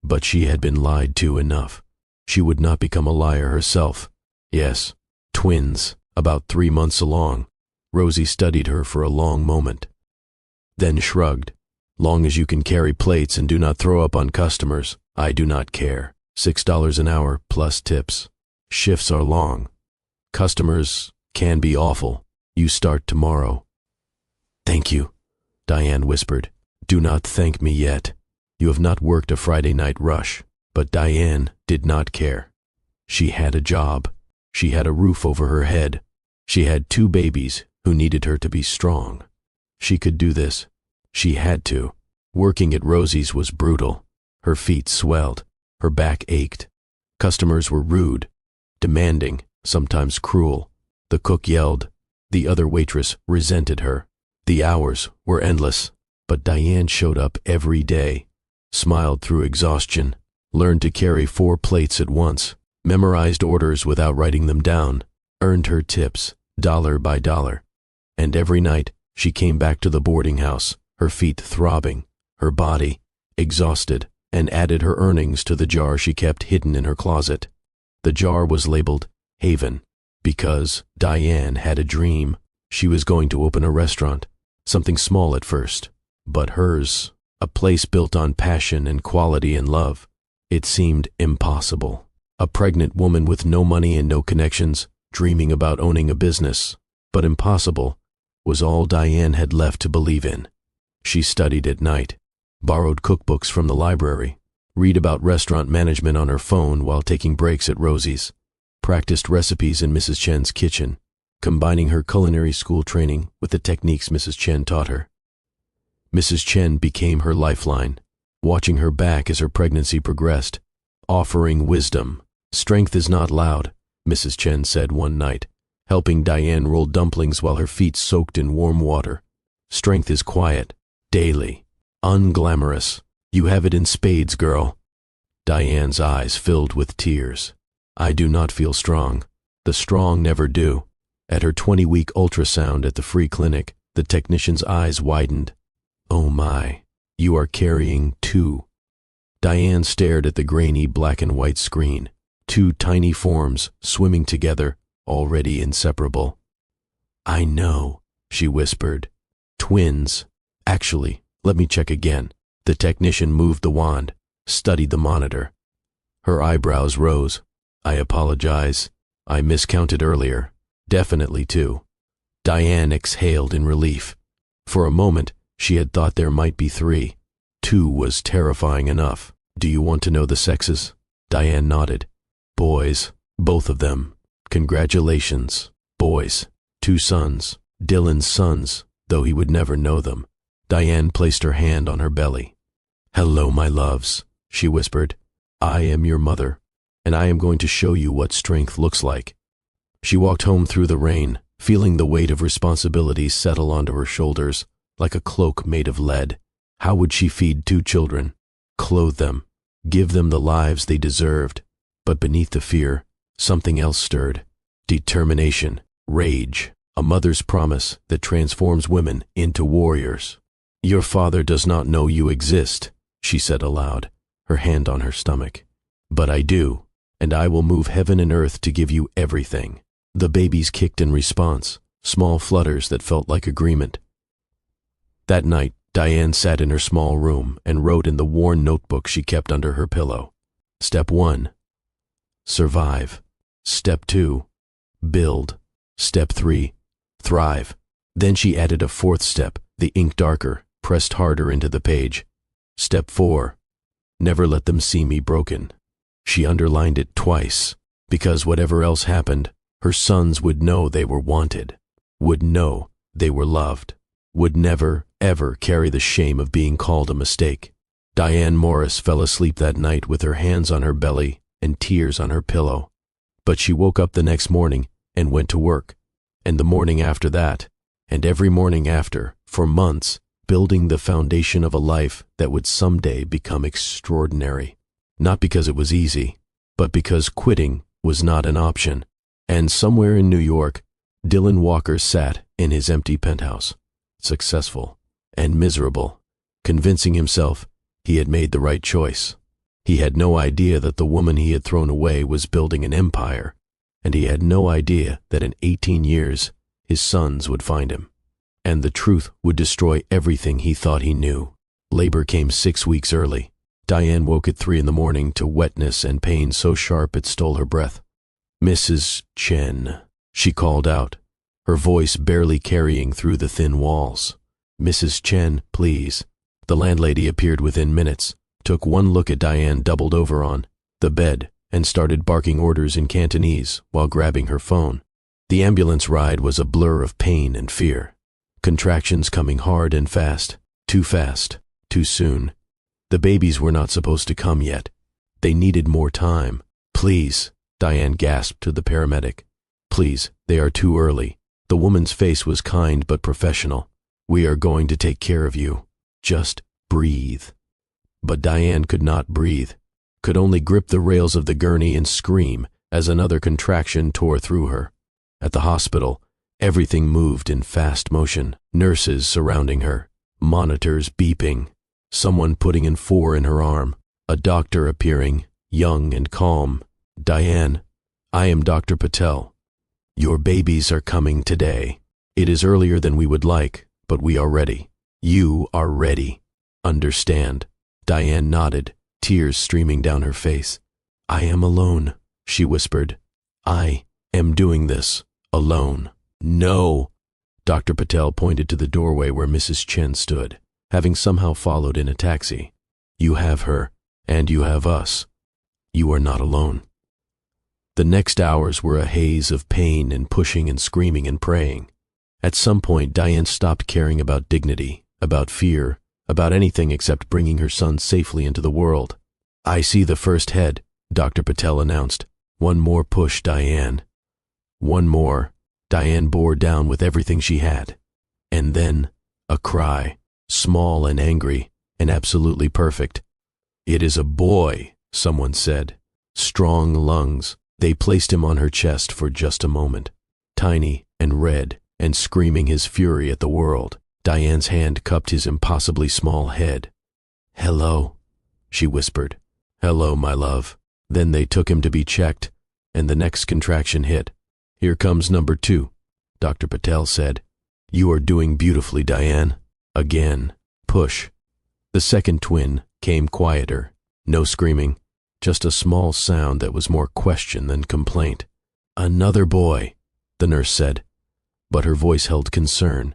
[SPEAKER 1] But she had been lied to enough. She would not become a liar herself. "Yes, twins, about 3 months along." Rosie studied her for a long moment, then shrugged. "Long as you can carry plates and do not throw up on customers, I do not care. $6 an hour plus tips. Shifts are long. Customers can be awful. You start tomorrow." "Thank you," Diane whispered. "Do not thank me yet. You have not worked a Friday night rush." But Diane did not care. She had a job. She had a roof over her head. She had 2 babies who needed her to be strong. She could do this. She had to. Working at Rosie's was brutal. Her feet swelled. Her back ached. Customers were rude, demanding, sometimes cruel. The cook yelled. The other waitress resented her. The hours were endless, but Diane showed up every day, smiled through exhaustion, learned to carry 4 plates at once, memorized orders without writing them down, earned her tips, dollar by dollar. And every night, she came back to the boarding house, her feet throbbing, her body exhausted, and added her earnings to the jar she kept hidden in her closet. The jar was labeled Haven, because Diane had a dream. She was going to open a restaurant, something small at first, but hers, a place built on passion and quality and love. It seemed impossible. A pregnant woman with no money and no connections, dreaming about owning a business. But impossible was all Diane had left to believe in. She studied at night, borrowed cookbooks from the library, read about restaurant management on her phone while taking breaks at Rosie's, practiced recipes in Mrs. Chen's kitchen, combining her culinary school training with the techniques Mrs. Chen taught her. Mrs. Chen became her lifeline, watching her back as her pregnancy progressed, offering wisdom. "Strength is not loud," Mrs. Chen said one night, helping Diane roll dumplings while her feet soaked in warm water. "Strength is quiet, daily, unglamorous. You have it in spades, girl." Diane's eyes filled with tears. "I do not feel strong. The strong never do." At her 20-week ultrasound at the free clinic, the technician's eyes widened. "Oh my, You are carrying two. Diane stared at the grainy black and white screen. Two tiny forms swimming together, already inseparable. I know, she whispered. Twins. Actually, let me check again. The technician moved the wand, studied the monitor. Her eyebrows rose. I apologize. I miscounted earlier. Definitely two. Diane exhaled in relief. For a moment, she had thought there might be three. Two was terrifying enough. Do you want to know the sexes? Diane nodded. Boys, both of them. Congratulations. Boys. Two sons. Dylan's sons, though he would never know them. Diane placed her hand on her belly. Hello, my loves, she whispered. I am your mother, and I am going to show you what strength looks like. She walked home through the rain, feeling the weight of responsibility settle onto her shoulders, like a cloak made of lead. How would she feed two children, clothe them, give them the lives they deserved? But beneath the fear, something else stirred. Determination, rage, a mother's promise that transforms women into warriors. Your father does not know you exist, she said aloud, her hand on her stomach. But I do, and I will move heaven and earth to give you everything. The babies kicked in response, small flutters that felt like agreement. That night, Diane sat in her small room and wrote in the worn notebook she kept under her pillow. Step 1. Survive. Step 2. Build. Step 3. Thrive. Then she added a fourth step, the ink darker, pressed harder into the page. Step 4. Never let them see me broken. She underlined it twice, because whatever else happened, her sons would know they were wanted, would know they were loved, would never, ever carry the shame of being called a mistake. Diane Morris fell asleep that night with her hands on her belly and tears on her pillow. But she woke up the next morning and went to work, and the morning after that, and every morning after, for months, building the foundation of a life that would someday become extraordinary. Not because it was easy, but because quitting was not an option. And somewhere in New York, Dylan Walker sat in his empty penthouse, successful and miserable, convincing himself he had made the right choice. He had no idea that the woman he had thrown away was building an empire, and he had no idea that in 18 years his sons would find him, and the truth would destroy everything he thought he knew. Labor came 6 weeks early. Diane woke at 3 a.m. to wetness and pain so sharp it stole her breath. Mrs. Chen, she called out, her voice barely carrying through the thin walls. Mrs. Chen, please. The landlady appeared within minutes, took one look at Diane doubled over on the bed, and started barking orders in Cantonese while grabbing her phone. The ambulance ride was a blur of pain and fear. Contractions coming hard and fast, too soon. The babies were not supposed to come yet. They needed more time. Please, Diane gasped to the paramedic. Please, they are too early. The woman's face was kind but professional. We are going to take care of you. Just breathe. But Diane could not breathe, could only grip the rails of the gurney and scream as another contraction tore through her. At the hospital, everything moved in fast motion. Nurses surrounding her, monitors beeping, someone putting an 4 in her arm, a doctor appearing, young and calm. Diane, I am Dr. Patel. Your babies are coming today. It is earlier than we would like, but we are ready. You are ready. Understand? Diane nodded, tears streaming down her face. I am alone, she whispered. I am doing this alone. No. Dr. Patel pointed to the doorway where Mrs. Chen stood, having somehow followed in a taxi. You have her, and you have us. You are not alone. The next hours were a haze of pain and pushing and screaming and praying. At some point, Diane stopped caring about dignity, about fear, about anything except bringing her son safely into the world. I see the first head, Dr. Patel announced. One more push, Diane. One more. Diane bore down with everything she had. And then, a cry, small and angry, and absolutely perfect. It is a boy, someone said. Strong lungs. They placed him on her chest for just a moment, tiny and red and screaming his fury at the world. Diane's hand cupped his impossibly small head. "Hello," she whispered. "Hello, my love." Then they took him to be checked, and the next contraction hit. "Here comes number 2, Dr. Patel said. "You are doing beautifully, Diane." Again, push. The second twin came quieter. No screaming, just a small sound that was more question than complaint. "Another boy," the nurse said, but her voice held concern.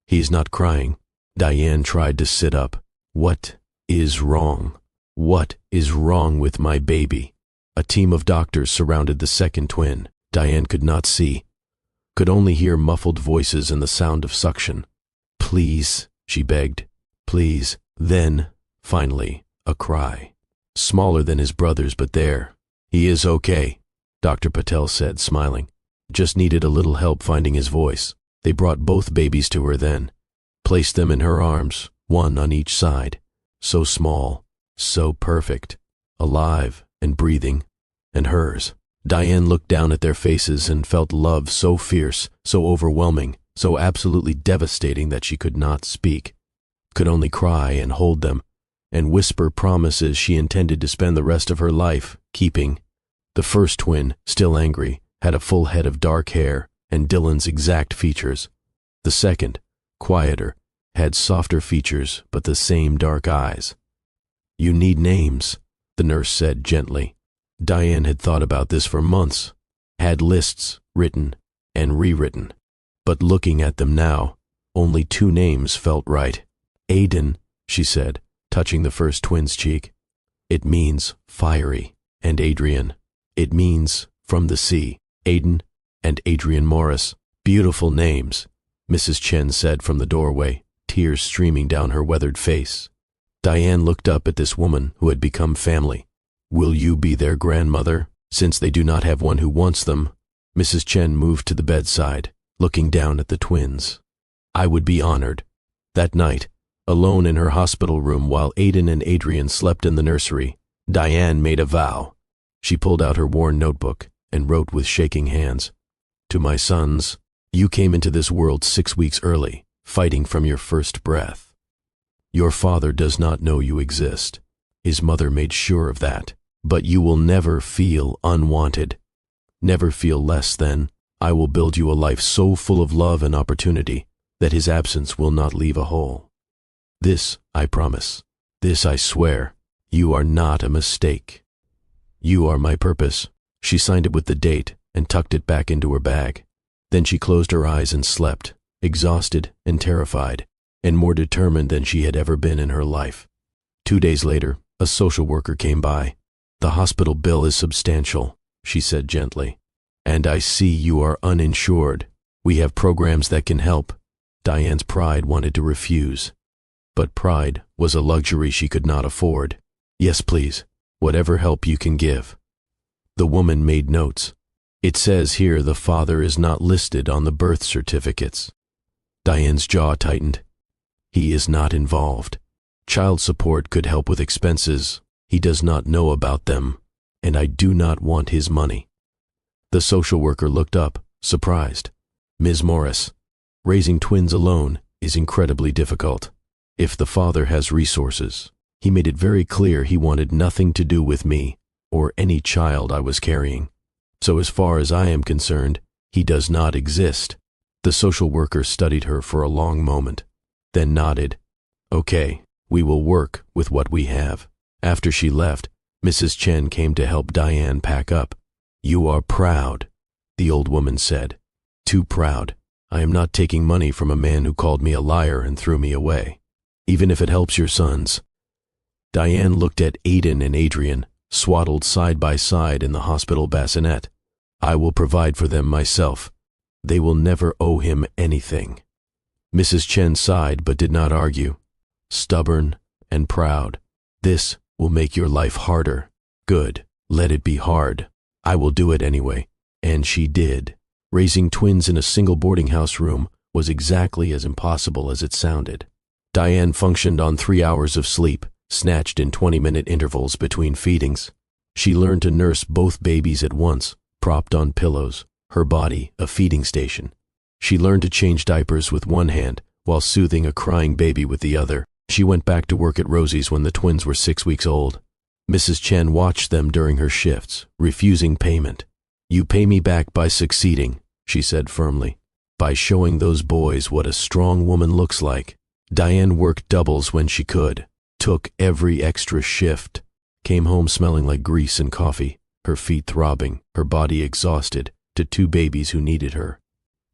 [SPEAKER 1] "He's not crying." Diane tried to sit up. "What is wrong? What is wrong with my baby?" A team of doctors surrounded the second twin. Diane could not see, could only hear muffled voices and the sound of suction. "Please," she begged. "Please." Then, finally, a cry. Smaller than his brother's, but there. "He is okay," Dr. Patel said, smiling. "Just needed a little help finding his voice." They brought both babies to her then, placed them in her arms, one on each side. So small, so perfect, alive and breathing, and hers. Diane looked down at their faces and felt love so fierce, so overwhelming, so absolutely devastating that she could not speak, could only cry and hold them, and whisper promises she intended to spend the rest of her life keeping. The first twin, still angry, had a full head of dark hair and Dylan's exact features. The second, quieter, had softer features but the same dark eyes. "You need names," the nurse said gently. Diane had thought about this for months, had lists written and rewritten, but looking at them now, only 2 names felt right. "Aiden," she said, touching the first twin's cheek. "It means fiery," and Adrian. "It means from the sea." Aiden and Adrian Morris. "Beautiful names," Mrs. Chen said from the doorway, tears streaming down her weathered face. Diane looked up at this woman who had become family. "Will you be their grandmother, since they do not have one who wants them?" Mrs. Chen moved to the bedside, looking down at the twins. "I would be honored." That night, alone in her hospital room while Aiden and Adrian slept in the nursery, Diane made a vow. She pulled out her worn notebook and wrote with shaking hands, "To my sons, you came into this world 6 weeks early, fighting from your first breath. Your father does not know you exist. His mother made sure of that. But you will never feel unwanted. Never feel less than. I will build you a life so full of love and opportunity that his absence will not leave a hole. This I promise. This I swear. You are not a mistake. You are my purpose." She signed it with the date and tucked it back into her bag. Then she closed her eyes and slept, exhausted and terrified, and more determined than she had ever been in her life. 2 days later, a social worker came by. "The hospital bill is substantial," she said gently. "And I see you are uninsured. We have programs that can help." Diane's pride wanted to refuse, but pride was a luxury she could not afford. "Yes, please. Whatever help you can give." The woman made notes. "It says here the father is not listed on the birth certificates." Diane's jaw tightened. "He is not involved. Child support could help with expenses. He does not know about them, and I do not want his money." The social worker looked up, surprised. "Ms. Morris, raising twins alone is incredibly difficult. If the father has resources, he made it very clear he wanted nothing to do with me or any child I was carrying. So as far as I am concerned, he does not exist." The social worker studied her for a long moment, then nodded. "Okay, we will work with what we have." After she left, Mrs. Chen came to help Diane pack up. "You are proud," the old woman said. "Too proud. I am not taking money from a man who called me a liar and threw me away, even if it helps your sons." Diane looked at Aiden and Adrian, swaddled side by side in the hospital bassinet. "I will provide for them myself. They will never owe him anything." Mrs. Chen sighed but did not argue. "Stubborn and proud. This will make your life harder. Good. Let it be hard. I will do it anyway." And she did. Raising twins in a single boarding house room was exactly as impossible as it sounded. Diane functioned on 3 hours of sleep, snatched in 20-minute intervals between feedings. She learned to nurse both babies at once, propped on pillows, her body a feeding station. She learned to change diapers with one hand while soothing a crying baby with the other. She went back to work at Rosie's when the twins were 6 weeks old. Mrs. Chen watched them during her shifts, refusing payment. "You pay me back by succeeding," she said firmly. "By showing those boys what a strong woman looks like." Diane worked doubles when she could, took every extra shift, came home smelling like grease and coffee, her feet throbbing, her body exhausted, to 2 babies who needed her.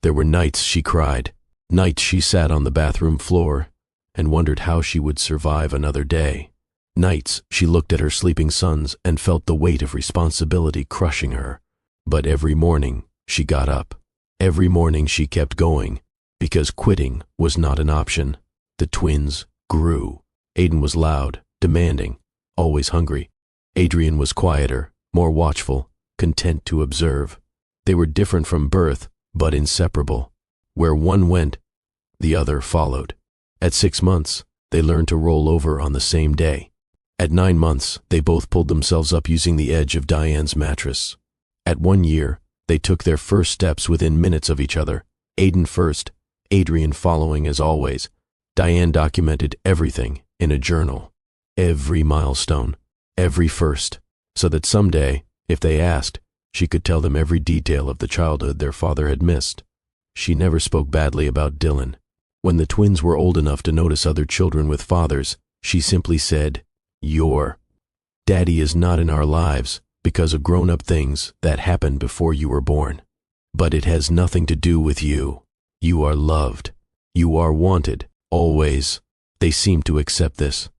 [SPEAKER 1] There were nights she cried, nights she sat on the bathroom floor and wondered how she would survive another day. Nights she looked at her sleeping sons and felt the weight of responsibility crushing her. But every morning she got up. Every morning she kept going, because quitting was not an option. The twins grew. Aiden was loud, demanding, always hungry. Adrian was quieter, more watchful, content to observe. They were different from birth, but inseparable. Where one went, the other followed. At 6 months, they learned to roll over on the same day. At 9 months, they both pulled themselves up using the edge of Diane's mattress. At 1 year, they took their first steps within minutes of each other. Aiden first, Adrian following as always. Diane documented everything in a journal. Every milestone, every first, so that someday, if they asked, she could tell them every detail of the childhood their father had missed. She never spoke badly about Dylan. When the twins were old enough to notice other children with fathers, she simply said, "Your daddy is not in our lives because of grown-up things that happened before you were born. But it has nothing to do with you. You are loved. You are wanted, always." They seemed to accept this.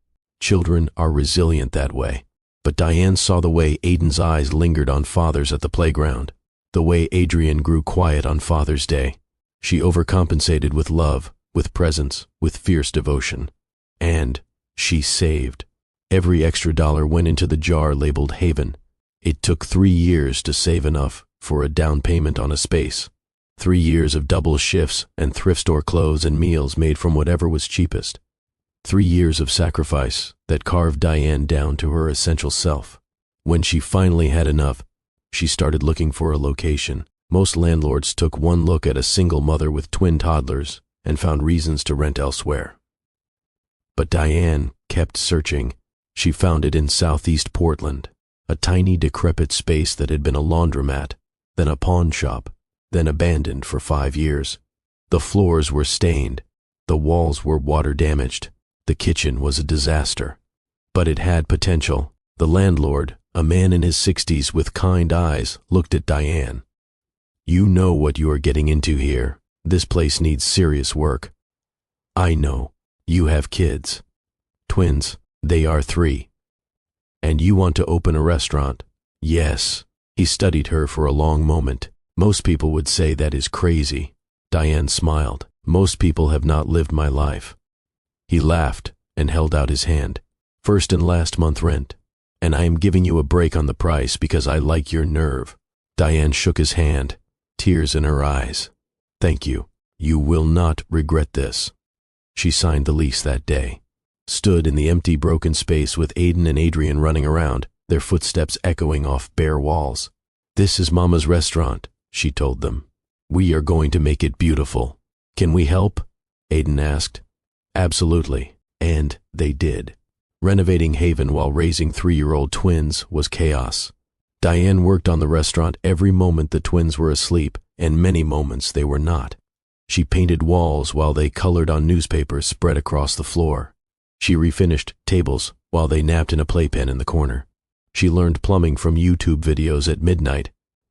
[SPEAKER 1] Children are resilient that way. But Diane saw the way Aiden's eyes lingered on fathers at the playground, the way Adrian grew quiet on Father's Day. She overcompensated with love, with presence, with fierce devotion. And she saved. Every extra dollar went into the jar labeled Haven. It took 3 years to save enough for a down payment on a space. 3 years of double shifts and thrift store clothes and meals made from whatever was cheapest. 3 years of sacrifice that carved Diane down to her essential self. When she finally had enough, she started looking for a location. Most landlords took one look at a single mother with twin toddlers and found reasons to rent elsewhere. But Diane kept searching. She found it in southeast Portland, a tiny decrepit space that had been a laundromat, then a pawn shop, then abandoned for 5 years. The floors were stained, the walls were water damaged, the kitchen was a disaster. But it had potential. The landlord, a man in his 60s with kind eyes, looked at Diane. "You know what you are getting into here. This place needs serious work. I know. You have kids. Twins. They are 3. And you want to open a restaurant?" "Yes." He studied her for a long moment. "Most people would say that is crazy." Diane smiled. "Most people have not lived my life." He laughed and held out his hand. "First and last month rent. And I am giving you a break on the price because I like your nerve." Diane shook his hand, tears in her eyes. "Thank you. You will not regret this." She signed the lease that day, stood in the empty broken space with Aiden and Adrian running around, their footsteps echoing off bare walls. "This is Mama's restaurant," she told them. "We are going to make it beautiful. Can we help?" Aiden asked. "Absolutely." And they did. Renovating Haven while raising 3-year-old twins was chaos. Diane worked on the restaurant every moment the twins were asleep, and many moments they were not. She painted walls while they colored on newspapers spread across the floor. She refinished tables while they napped in a playpen in the corner. She learned plumbing from YouTube videos at midnight.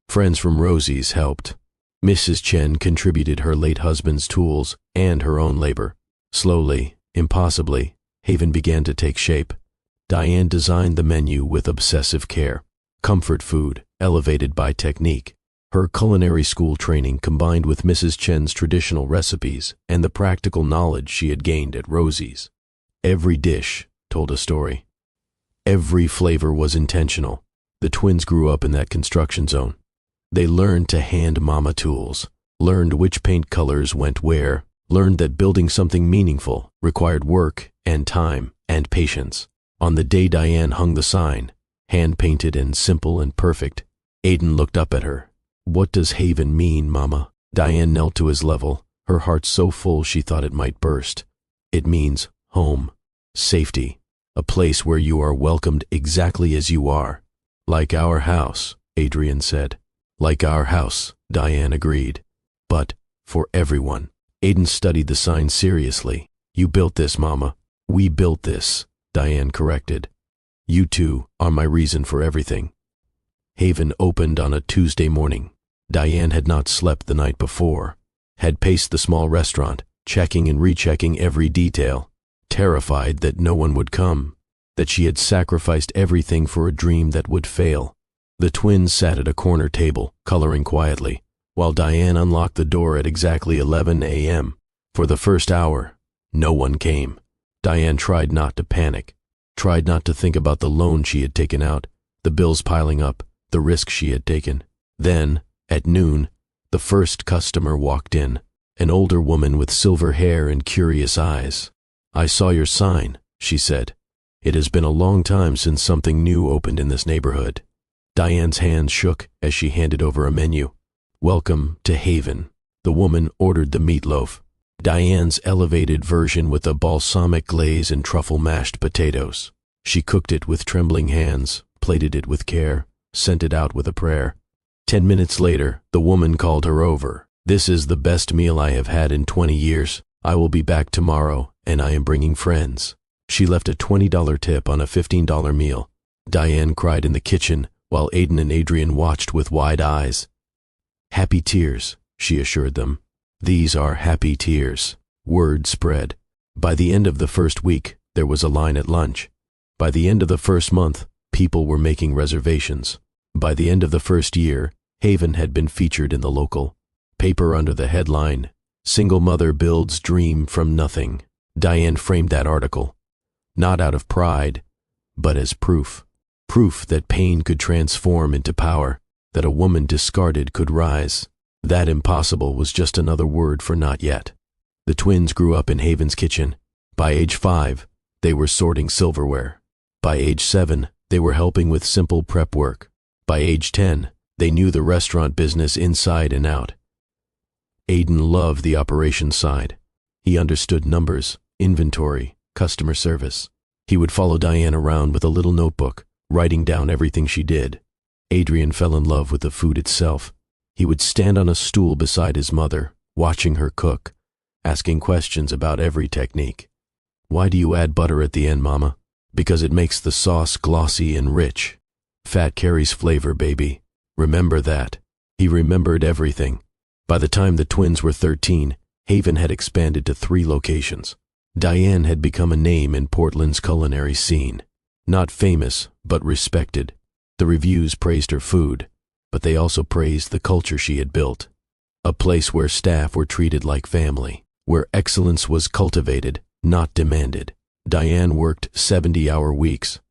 [SPEAKER 1] Friends from Rosie's helped. Mrs. Chen contributed her late husband's tools and her own labor. Slowly, impossibly, Haven began to take shape. Diane designed the menu with obsessive care. Comfort food, elevated by technique. Her culinary school training combined with Mrs. Chen's traditional recipes and the practical knowledge she had gained at Rosie's. Every dish told a story. Every flavor was intentional. The twins grew up in that construction zone. They learned to hand mama tools, learned which paint colors went where, learned that building something meaningful required work and time and patience. On the day Diane hung the sign, hand-painted and simple and perfect, Aiden looked up at her. "What does Haven mean, Mama?" Diane knelt to his level, her heart so full she thought it might burst. "It means home." safety, a place where you are welcomed exactly as you are. Like our house, Adrian said. Like our house, Diane agreed. But, for everyone. Aiden studied the sign seriously. You built this, Mama. We built this, Diane corrected. You two are my reason for everything. Haven opened on a Tuesday morning. Diane had not slept the night before, had paced the small restaurant, checking and rechecking every detail, terrified that no one would come, that she had sacrificed everything for a dream that would fail. The twins sat at a corner table, coloring quietly, while Diane unlocked the door at exactly 11 a.m. For the first hour, no one came. Diane tried not to panic, tried not to think about the loan she had taken out, the bills piling up, the risk she had taken. Then, at noon, the first customer walked in, an older woman with silver hair and curious eyes. I saw your sign, she said. It has been a long time since something new opened in this neighborhood. Diane's hands shook as she handed over a menu. Welcome to Haven. The woman ordered the meatloaf, Diane's elevated version with a balsamic glaze and truffle mashed potatoes. She cooked it with trembling hands, plated it with care, sent it out with a prayer. 10 minutes later, the woman called her over. This is the best meal I have had in 20 years. I will be back tomorrow, and I am bringing friends. She left a $20 tip on a $15 meal. Diane cried in the kitchen, while Aiden and Adrian watched with wide eyes. Happy tears, she assured them. These are happy tears. Word spread. By the end of the first week, there was a line at lunch. By the end of the first month, people were making reservations. By the end of the first year, Haven had been featured in the local paper under the headline, Single Mother Builds Dream from Nothing. Diane framed that article, not out of pride, but as proof. Proof that pain could transform into power, that a woman discarded could rise. That impossible was just another word for not yet. The twins grew up in Haven's kitchen. By age 5, they were sorting silverware. By age 7, they were helping with simple prep work. By age 10, they knew the restaurant business inside and out. Aiden loved the operations side. He understood numbers, inventory, customer service. He would follow Diane around with a little notebook, writing down everything she did. Adrian fell in love with the food itself. He would stand on a stool beside his mother, watching her cook, asking questions about every technique. Why do you add butter at the end, Mama? Because it makes the sauce glossy and rich. Fat carries flavor, baby. Remember that. He remembered everything. By the time the twins were 13, Haven had expanded to 3 locations. Diane had become a name in Portland's culinary scene. Not famous, but respected. The reviews praised her food, but they also praised the culture she had built. A place where staff were treated like family, where excellence was cultivated, not demanded. Diane worked 70-hour weeks,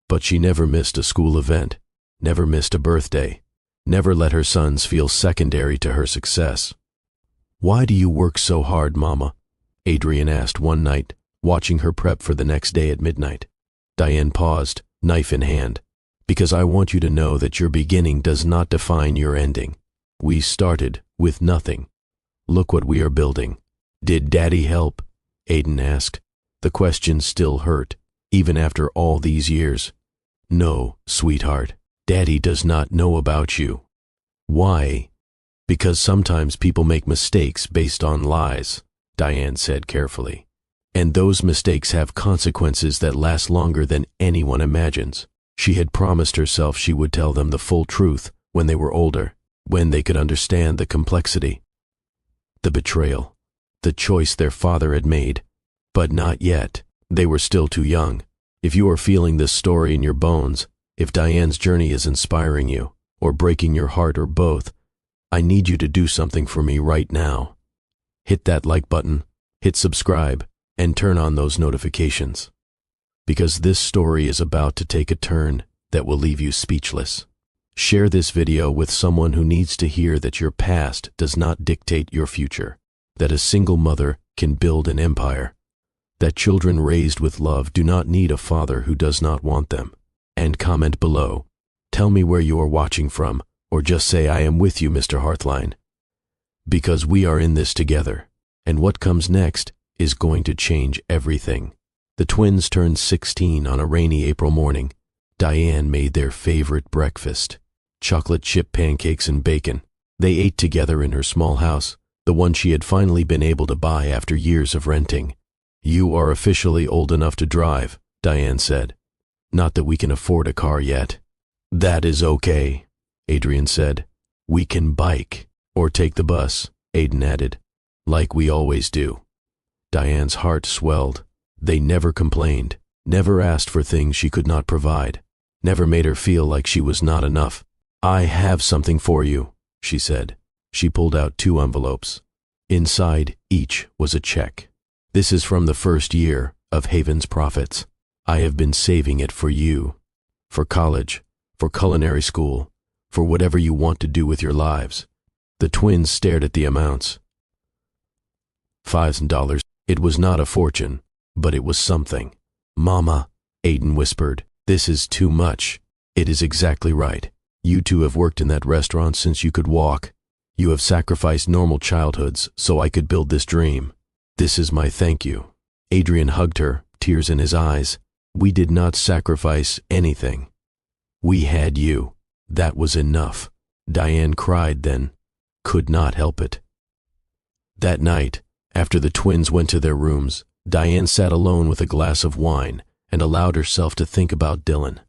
[SPEAKER 1] but she never missed a school event, never missed a birthday, never let her sons feel secondary to her success. Why do you work so hard, Mama? Adrian asked one night, watching her prep for the next day at midnight. Diane paused, knife in hand. Because I want you to know that your beginning does not define your ending. We started with nothing. Look what we are building. Did Daddy help? Aiden asked. The question still hurt, even after all these years. No, sweetheart, Daddy does not know about you. Why? Because sometimes people make mistakes based on lies, Diane said carefully. And those mistakes have consequences that last longer than anyone imagines. She had promised herself she would tell them the full truth when they were older, when they could understand the complexity. The betrayal, the choice their father had made, but not yet. They were still too young. If you are feeling this story in your bones, if Diane's journey is inspiring you, or breaking your heart, or both, I need you to do something for me right now. Hit that like button, hit subscribe, and turn on those notifications. Because this story is about to take a turn that will leave you speechless. Share this video with someone who needs to hear that your past does not dictate your future, that a single mother can build an empire, that children raised with love do not need a father who does not want them. And comment below. Tell me where you are watching from, or just say I am with you, Mr. Hearthline. Because we are in this together, and what comes next is going to change everything. The twins turned 16 on a rainy April morning. Diane made their favorite breakfast, chocolate chip pancakes and bacon. They ate together in her small house, the one she had finally been able to buy after years of renting. "You are officially old enough to drive," Diane said. "Not that we can afford a car yet." "That is okay," Adrian said. "We can bike, or take the bus," Aiden added. "Like we always do." Diane's heart swelled. They never complained, never asked for things she could not provide, never made her feel like she was not enough. "I have something for you," she said. She pulled out 2 envelopes. Inside each was a check. "This is from the first year of Haven's profits. I have been saving it for you, for college, for culinary school, for whatever you want to do with your lives." The twins stared at the amounts. $5,000. It was not a fortune, but it was something. "Mama," Aiden whispered, "this is too much." "It is exactly right. You two have worked in that restaurant since you could walk. You have sacrificed normal childhoods so I could build this dream. This is my thank you." Adrian hugged her, tears in his eyes. "We did not sacrifice anything. We had you. That was enough." Diane cried then, could not help it. That night, after the twins went to their rooms, Diane sat alone with a glass of wine and allowed herself to think about Dylan,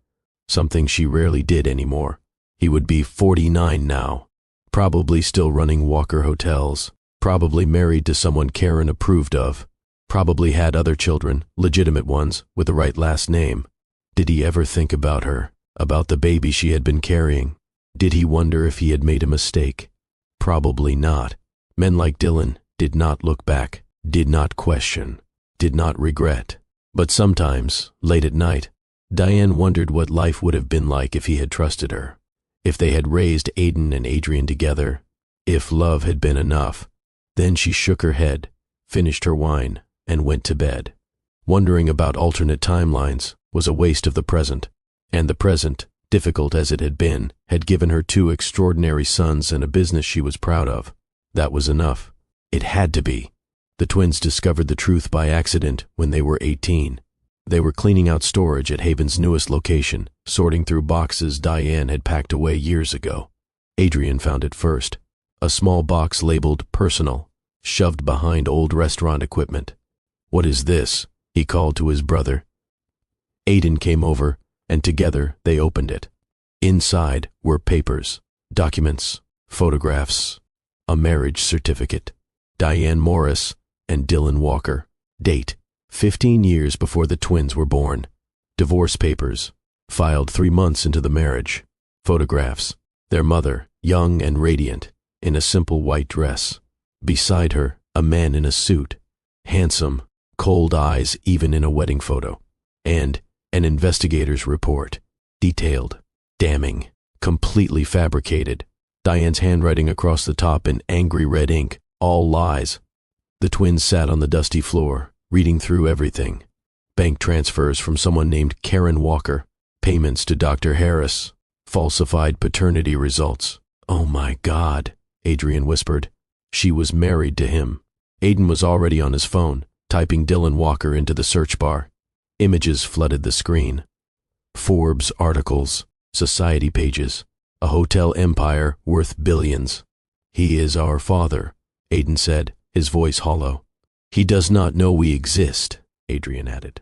[SPEAKER 1] something she rarely did anymore. He would be 49 now, probably still running Walker Hotels, probably married to someone Karen approved of, probably had other children, legitimate ones, with the right last name. Did he ever think about her, about the baby she had been carrying? Did he wonder if he had made a mistake? Probably not. Men like Dylan did not look back, did not question, did not regret. But sometimes, late at night, Diane wondered what life would have been like if he had trusted her, if they had raised Aiden and Adrian together, if love had been enough. Then she shook her head, finished her wine, and went to bed. Wondering about alternate timelines was a waste of the present, and the present, difficult as it had been, had given her 2 extraordinary sons and a business she was proud of. That was enough. It had to be. The twins discovered the truth by accident when they were 18. They were cleaning out storage at Haven's newest location, sorting through boxes Diane had packed away years ago. Adrian found it first, a small box labeled "Personal," shoved behind old restaurant equipment. "What is this?" he called to his brother. Aiden came over, and together they opened it. Inside were papers, documents, photographs, a marriage certificate. Diane Morris and Dylan Walker. Date: 15 years before the twins were born. Divorce papers, filed 3 months into the marriage. Photographs: their mother, young and radiant, in a simple white dress. Beside her, a man in a suit, handsome, cold eyes even in a wedding photo. And an investigator's report, detailed, damning, completely fabricated. Diane's handwriting across the top in angry red ink, all lies. The twins sat on the dusty floor, reading through everything. Bank transfers from someone named Karen Walker, payments to Dr. Harris, falsified paternity results. "Oh my God," Adrian whispered. She was married to him. Aiden was already on his phone, typing Dylan Walker into the search bar. Images flooded the screen. Forbes articles, society pages, a hotel empire worth billions. "He is our father," Aiden said, his voice hollow. "He does not know we exist," Adrian added.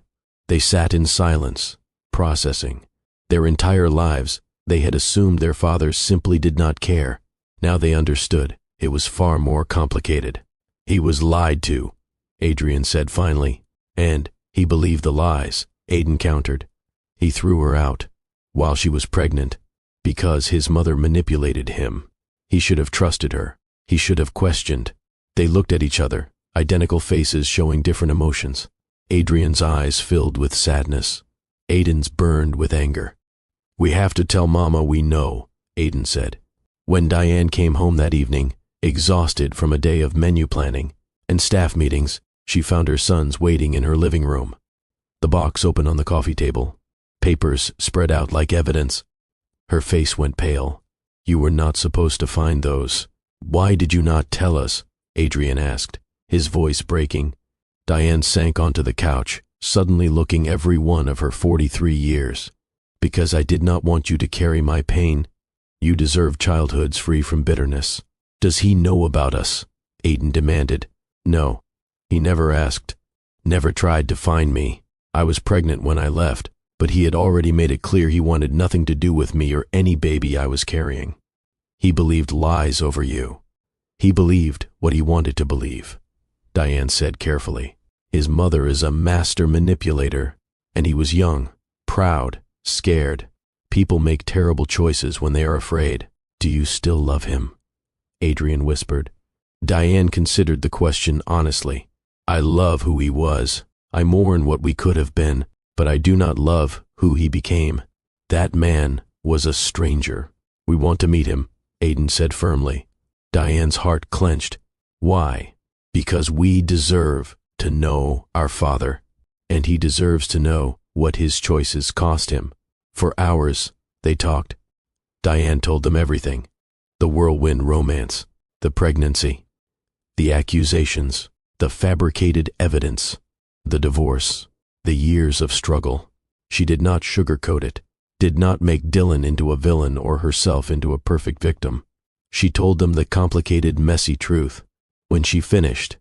[SPEAKER 1] They sat in silence, processing. Their entire lives, they had assumed their father simply did not care. Now they understood. It was far more complicated. "He was lied to," Adrian said finally. "And he believed the lies," Aiden countered. "He threw her out while she was pregnant because his mother manipulated him. He should have trusted her. He should have questioned." They looked at each other, identical faces showing different emotions. Adrian's eyes filled with sadness. Aiden's burned with anger. "We have to tell Mama we know," Aiden said. When Diane came home that evening, exhausted from a day of menu planning and staff meetings, she found her sons waiting in her living room. The box open on the coffee table, papers spread out like evidence. Her face went pale. "You were not supposed to find those. Why did you not tell us?" Adrian asked, his voice breaking. Diane sank onto the couch, suddenly looking every one of her 43 years. Because I did not want you to carry my pain. You deserve childhoods free from bitterness. Does he know about us? Aiden demanded. No. He never asked. Never tried to find me. I was pregnant when I left, but he had already made it clear he wanted nothing to do with me or any baby I was carrying. He believed lies over you. He believed what he wanted to believe, Diane said carefully. His mother is a master manipulator, and he was young, proud, scared. People make terrible choices when they are afraid. Do you still love him? Adrian whispered. Diane considered the question honestly. I love who he was. I mourn what we could have been, but I do not love who he became. That man was a stranger. We want to meet him, Aiden said firmly. Diane's heart clenched. Why? Because we deserve to know our father, and he deserves to know what his choices cost him. For hours, they talked. Diane told them everything. The whirlwind romance, the pregnancy, the accusations, the fabricated evidence, the divorce, the years of struggle. She did not sugarcoat it, did not make Dylan into a villain or herself into a perfect victim. She told them the complicated, messy truth. When she finished,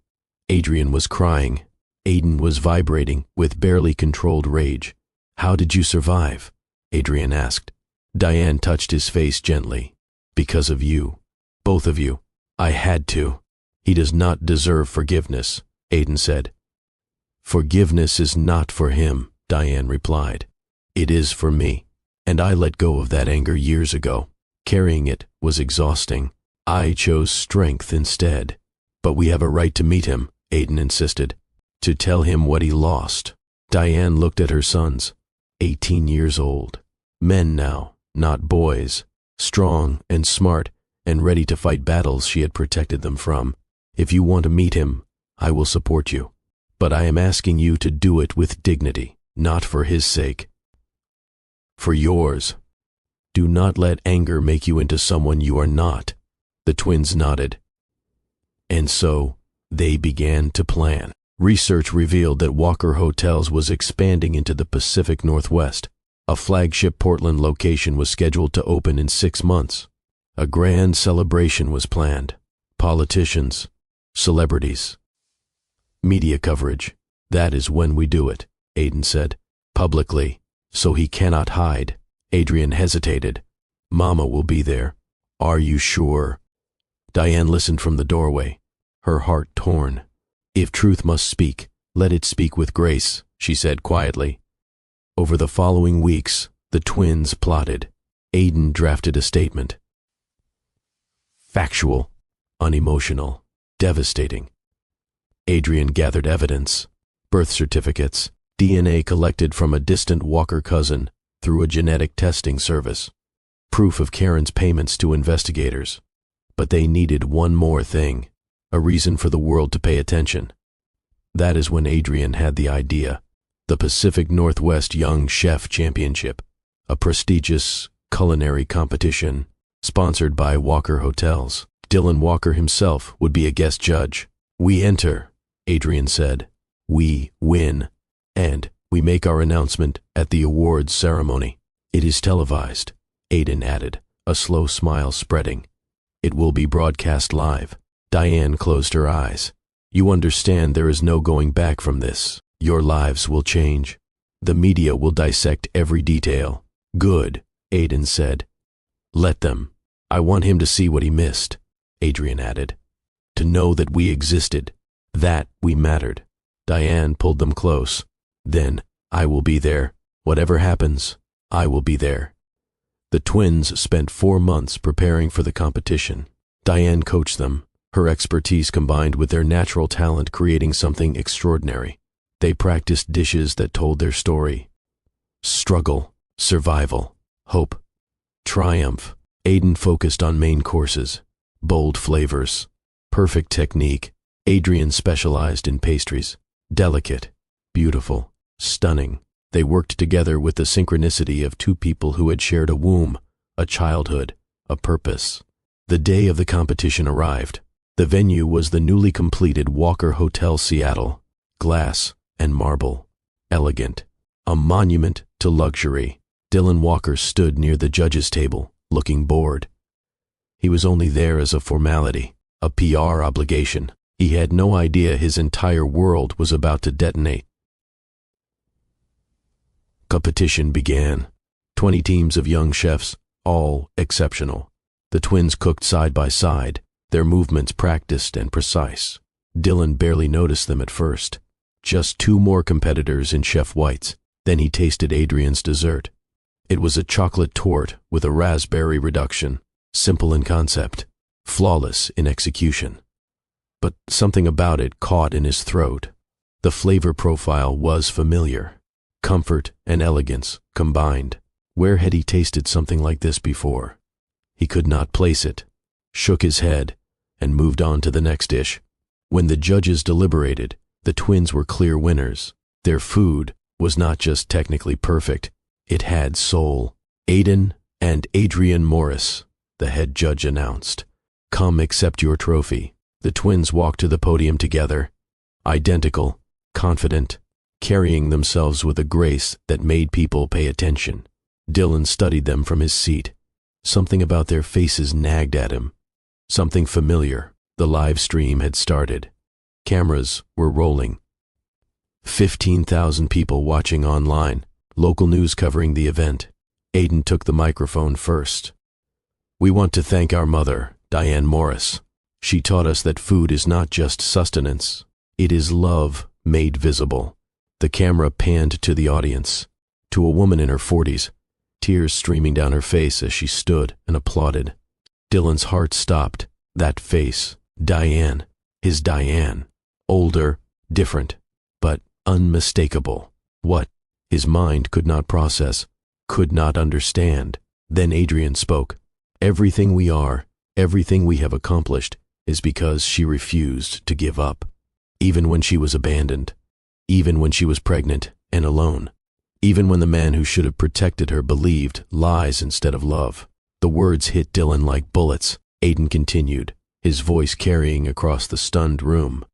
[SPEAKER 1] Adrian was crying. Aiden was vibrating with barely controlled rage. How did you survive? Adrian asked. Diane touched his face gently. Because of you. Both of you. I had to. He does not deserve forgiveness, Aiden said. Forgiveness is not for him, Diane replied. It is for me. And I let go of that anger years ago. Carrying it was exhausting. I chose strength instead. But we have a right to meet him, Aiden insisted. To tell him what he lost. Diane looked at her sons. 18 years old. Men now, not boys. Strong and smart and ready to fight battles she had protected them from. If you want to meet him, I will support you. But I am asking you to do it with dignity, not for his sake. For yours. Do not let anger make you into someone you are not. The twins nodded. And so, they began to plan. Research revealed that Walker Hotels was expanding into the Pacific Northwest. A flagship Portland location was scheduled to open in 6 months. A grand celebration was planned. Politicians, celebrities, media coverage. That is when we do it, Aiden said. Publicly, so he cannot hide. Adrian hesitated. Mama will be there. Are you sure? Diane listened from the doorway, her heart torn. If truth must speak, let it speak with grace, she said quietly. Over the following weeks, the twins plotted. Aiden drafted a statement. Factual, unemotional, devastating. Adrian gathered evidence, birth certificates, DNA collected from a distant Walker cousin through a genetic testing service, proof of Karen's payments to investigators. But they needed one more thing, a reason for the world to pay attention. That is when Adrian had the idea. The Pacific Northwest Young Chef Championship, a prestigious culinary competition sponsored by Walker Hotels. Dylan Walker himself would be a guest judge. We enter, Adrian said. We win. And we make our announcement at the awards ceremony. It is televised, Aiden added, a slow smile spreading. It will be broadcast live. Diane closed her eyes. You understand there is no going back from this. Your lives will change. The media will dissect every detail. Good, Aiden said. Let them. I want him to see what he missed, Adrian added. To know that we existed, that we mattered. Diane pulled them close. Then, I will be there. Whatever happens, I will be there. The twins spent 4 months preparing for the competition. Diane coached them, her expertise combined with their natural talent creating something extraordinary. They practiced dishes that told their story. Struggle, survival, hope, triumph. Aiden focused on main courses, bold flavors, perfect technique. Adrian specialized in pastries, delicate, beautiful, stunning. They worked together with the synchronicity of two people who had shared a womb, a childhood, a purpose. The day of the competition arrived. The venue was the newly completed Walker Hotel Seattle, glass and marble, elegant, a monument to luxury. Dylan Walker stood near the judge's table, looking bored. He was only there as a formality, a PR obligation. He had no idea his entire world was about to detonate. Competition began. 20 teams of young chefs, all exceptional. The twins cooked side by side, their movements practiced and precise. Dylan barely noticed them at first. Just 2 more competitors in Chef White's. Then he tasted Adrian's dessert. It was a chocolate torte with a raspberry reduction, simple in concept, flawless in execution. But something about it caught in his throat. The flavor profile was familiar. Comfort and elegance combined. Where had he tasted something like this before? He could not place it, shook his head, and moved on to the next dish. When the judges deliberated, the twins were clear winners. Their food was not just technically perfect, it had soul. Aiden and Adrian Morris, the head judge announced. Come accept your trophy. The twins walked to the podium together, identical, confident, carrying themselves with a grace that made people pay attention. Dylan studied them from his seat. Something about their faces nagged at him. Something familiar. The live stream had started. Cameras were rolling. 15,000 people watching online, local news covering the event. Aiden took the microphone first. We want to thank our mother, Diane Morris. She taught us that food is not just sustenance, it is love made visible. The camera panned to the audience, to a woman in her 40s, tears streaming down her face as she stood and applauded. Dylan's heart stopped. That face, Diane, his Diane. Older, different, but unmistakable. What? His mind could not process, could not understand. Then Adrian spoke. Everything we are, everything we have accomplished, is because she refused to give up. Even when she was abandoned, even when she was pregnant and alone, even when the man who should have protected her believed lies instead of love. The words hit Dylan like bullets. Aiden continued, his voice carrying across the stunned room.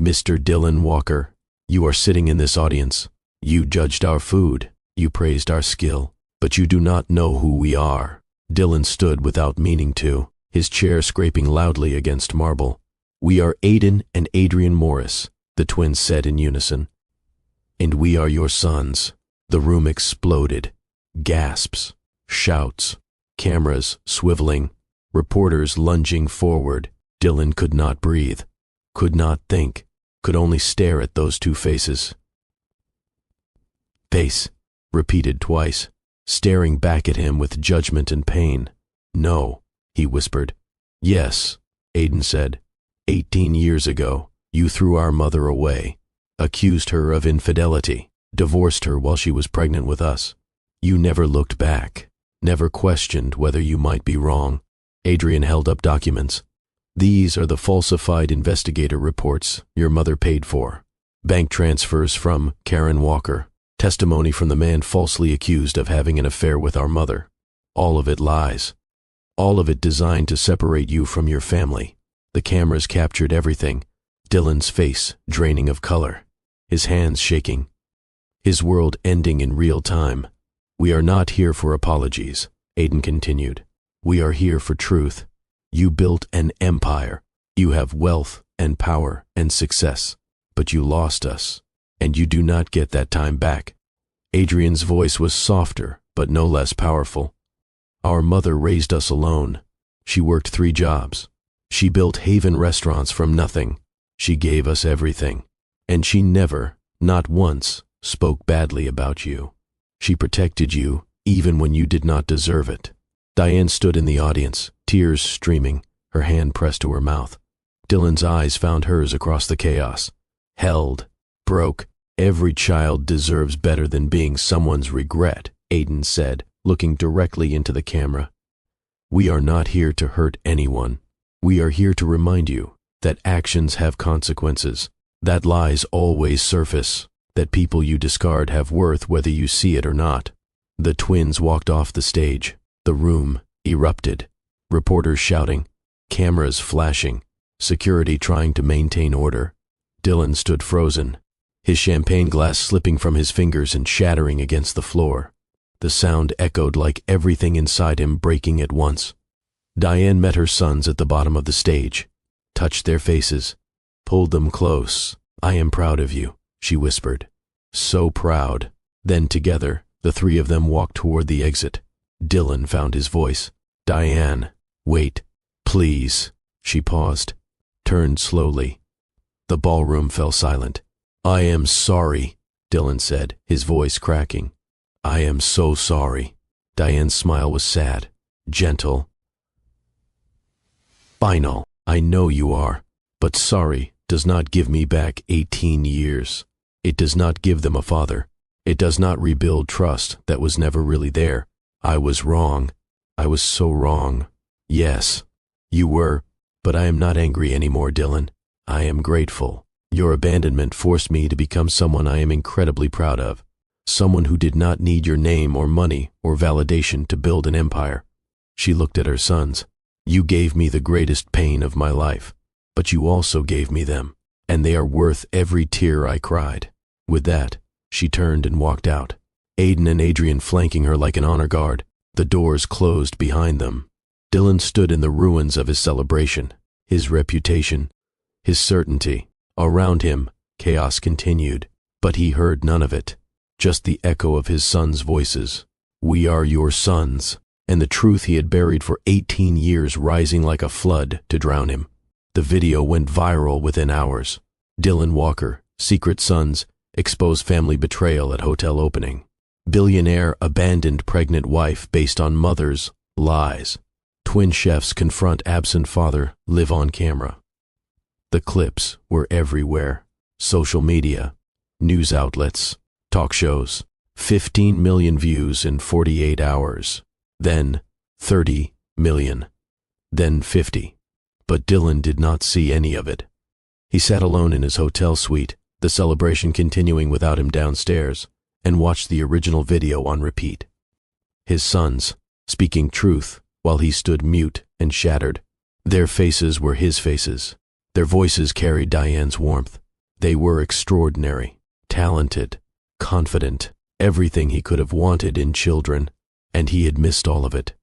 [SPEAKER 1] Mr. Dylan Walker, you are sitting in this audience. You judged our food, you praised our skill, but you do not know who we are. Dylan stood without meaning to, his chair scraping loudly against marble. We are Aiden and Adrian Morris, the twins said in unison. And we are your sons. The room exploded. Gasps, shouts, cameras swiveling, reporters lunging forward. Dylan could not breathe, could not think, could only stare at those 2 faces. Face, repeated twice, staring back at him with judgment and pain. No, he whispered. Yes, Aiden said. 18 years ago, you threw our mother away, accused her of infidelity, divorced her while she was pregnant with us. You never looked back, never questioned whether you might be wrong. Adrian held up documents. These are the falsified investigator reports your mother paid for. Bank transfers from Karen Walker. Testimony from the man falsely accused of having an affair with our mother. All of it lies. All of it designed to separate you from your family. The cameras captured everything. Dylan's face draining of color, his hands shaking, his world ending in real time. We are not here for apologies, Aiden continued. We are here for truth. You built an empire. You have wealth and power and success, but you lost us, and you do not get that time back. Adrian's voice was softer, but no less powerful. Our mother raised us alone. She worked 3 jobs. She built Haven restaurants from nothing. She gave us everything. And she never, not once, spoke badly about you. She protected you, even when you did not deserve it. Diane stood in the audience, tears streaming, her hand pressed to her mouth. Dylan's eyes found hers across the chaos. Held, broke. Every child deserves better than being someone's regret, Aiden said, looking directly into the camera. We are not here to hurt anyone. We are here to remind you that actions have consequences, that lies always surface, that people you discard have worth whether you see it or not. The twins walked off the stage. The room erupted. Reporters shouting, cameras flashing, security trying to maintain order. Dylan stood frozen, his champagne glass slipping from his fingers and shattering against the floor. The sound echoed like everything inside him breaking at once. Diane met her sons at the bottom of the stage, touched their faces, pulled them close. "I am proud of you," she whispered. "So proud." Then together, the three of them walked toward the exit. Dylan found his voice. "Diane, wait, please." She paused, turned slowly. The ballroom fell silent. "I am sorry," Dylan said, his voice cracking. "I am so sorry." Diane's smile was sad, gentle. "Final, I know you are, but sorry does not give me back 18 years. It does not give them a father. It does not rebuild trust that was never really there. I was wrong. I was so wrong." "Yes, you were, but I am not angry anymore, Dylan. I am grateful. Your abandonment forced me to become someone I am incredibly proud of. Someone who did not need your name or money or validation to build an empire." She looked at her sons. "You gave me the greatest pain of my life, but you also gave me them, and they are worth every tear I cried." With that, she turned and walked out, Aiden and Adrian flanking her like an honor guard. The doors closed behind them. Dylan stood in the ruins of his celebration, his reputation, his certainty. Around him, chaos continued, but he heard none of it, just the echo of his sons' voices. "We are your sons," and the truth he had buried for 18 years rising like a flood to drown him. The video went viral within hours. Dylan Walker, Secret Sons, expose family betrayal at hotel opening. Billionaire abandoned pregnant wife based on mother's lies. Twin chefs confront absent father, live on camera. The clips were everywhere. Social media, news outlets, talk shows. 15 million views in 48 hours. Then 30 million. Then 50. But Dylan did not see any of it. He sat alone in his hotel suite, the celebration continuing without him downstairs, and watched the original video on repeat. His sons, speaking truth while he stood mute and shattered. Their faces were his faces. Their voices carried Diane's warmth. They were extraordinary, talented, confident, everything he could have wanted in children, and he had missed all of it.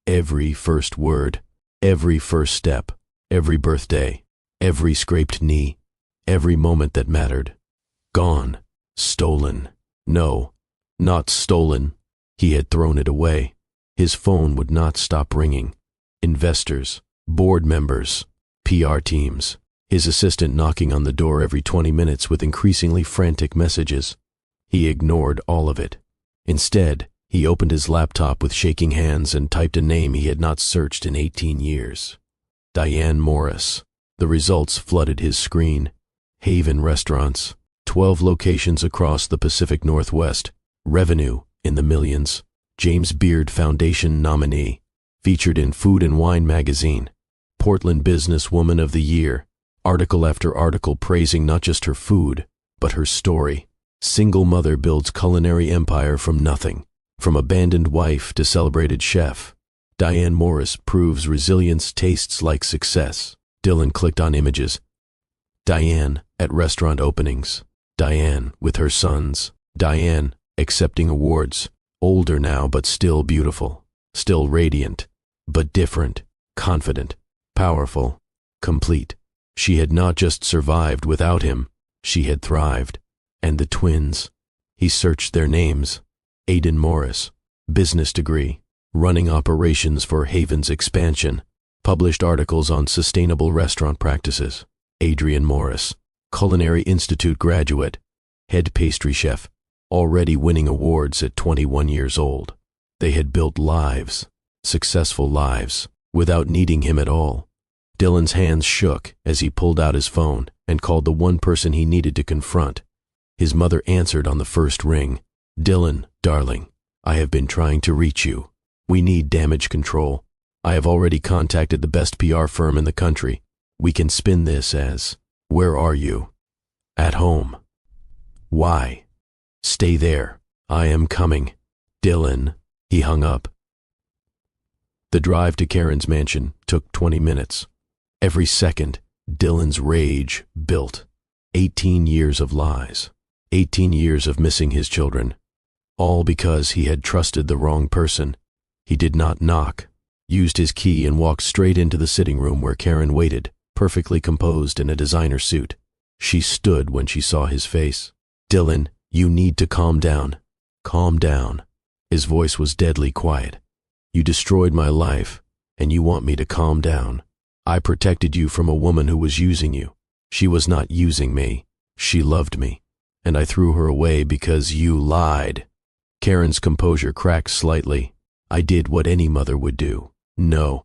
[SPEAKER 1] Every first word, every first step, every birthday, every scraped knee, every moment that mattered. Gone, stolen. No, not stolen. He had thrown it away. His phone would not stop ringing. Investors, board members, PR teams, his assistant knocking on the door every 20 minutes with increasingly frantic messages. He ignored all of it. Instead, he opened his laptop with shaking hands and typed a name he had not searched in 18 years. Diane Morris. The results flooded his screen. Haven Restaurants, 12 locations across the Pacific Northwest, revenue in the millions. James Beard Foundation nominee, featured in Food and Wine magazine. Portland Businesswoman of the Year, article after article praising not just her food, but her story. Single mother builds culinary empire from nothing, from abandoned wife to celebrated chef. Diane Morris proves resilience tastes like success. Dylan clicked on images. Diane at restaurant openings. Diane with her sons. Diane accepting awards. Older now, but still beautiful. Still radiant, but different. Confident, powerful, complete. She had not just survived without him, she had thrived. And the twins. He searched their names. Aiden Morris, business degree, running operations for Haven's expansion, published articles on sustainable restaurant practices. Adrian Morris, Culinary Institute graduate, head pastry chef, already winning awards at 21 years old. They had built lives, successful lives, without needing him at all. Dylan's hands shook as he pulled out his phone and called the one person he needed to confront. His mother answered on the first ring. "Dylan, darling, I have been trying to reach you. We need damage control. I have already contacted the best PR firm in the country. We can spin this as, where are you? At home. Why? Stay there. I am coming. Dylan." He hung up. The drive to Karen's mansion took 20 minutes. Every second, Dylan's rage built. 18 years of lies. 18 years of missing his children. All because he had trusted the wrong person. He did not knock, used his key and walked straight into the sitting room where Karen waited, perfectly composed in a designer suit. She stood when she saw his face. "Dylan, you need to calm down. Calm down." His voice was deadly quiet. "You destroyed my life, and you want me to calm down. I protected you from a woman who was using you. She was not using me. She loved me, and I threw her away because you lied." Karen's composure cracked slightly. "I did what any mother would do." "No."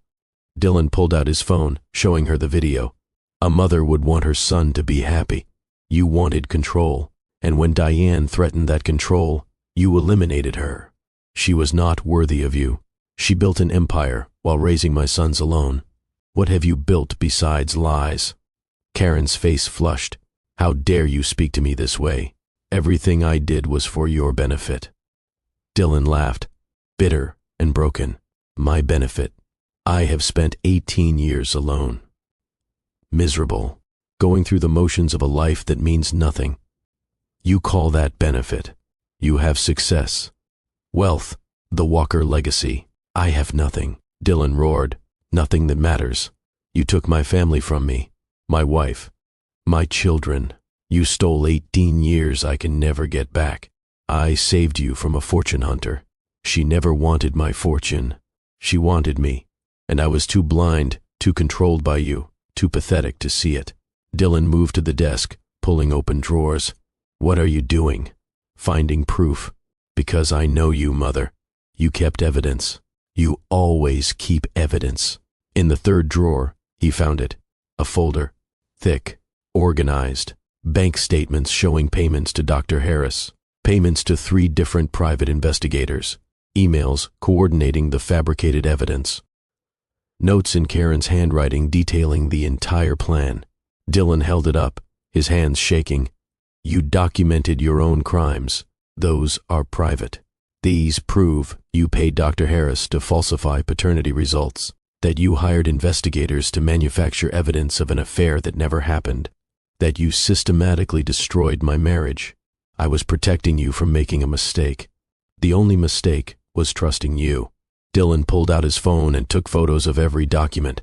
[SPEAKER 1] Dylan pulled out his phone, showing her the video. "A mother would want her son to be happy. You wanted control, and when Diane threatened that control, you eliminated her. She was not worthy of you. She built an empire while raising my sons alone. What have you built besides lies?" Karen's face flushed. "How dare you speak to me this way? Everything I did was for your benefit." Dylan laughed, bitter and broken. "My benefit? I have spent 18 years alone. Miserable, going through the motions of a life that means nothing. You call that benefit? You have success, wealth, the Walker legacy. I have nothing." Dylan roared. "Nothing that matters. You took my family from me, my wife, my children. You stole 18 years I can never get back. I saved you from a fortune hunter. She never wanted my fortune. She wanted me, and I was too blind, too controlled by you, too pathetic to see it." Dylan moved to the desk, pulling open drawers. "What are you doing?" "Finding proof. Because I know you, Mother. You kept evidence. You always keep evidence." In the third drawer, he found it. A folder, thick, organized. Bank statements showing payments to Dr. Harris. Payments to 3 different private investigators. Emails coordinating the fabricated evidence. Notes in Karen's handwriting detailing the entire plan. Dylan held it up, his hands shaking. "You documented your own crimes. Those are private. These prove you paid Dr. Harris to falsify paternity results, that you hired investigators to manufacture evidence of an affair that never happened, that you systematically destroyed my marriage. I was protecting you from making a mistake. The only mistake was trusting you." Dylan pulled out his phone and took photos of every document.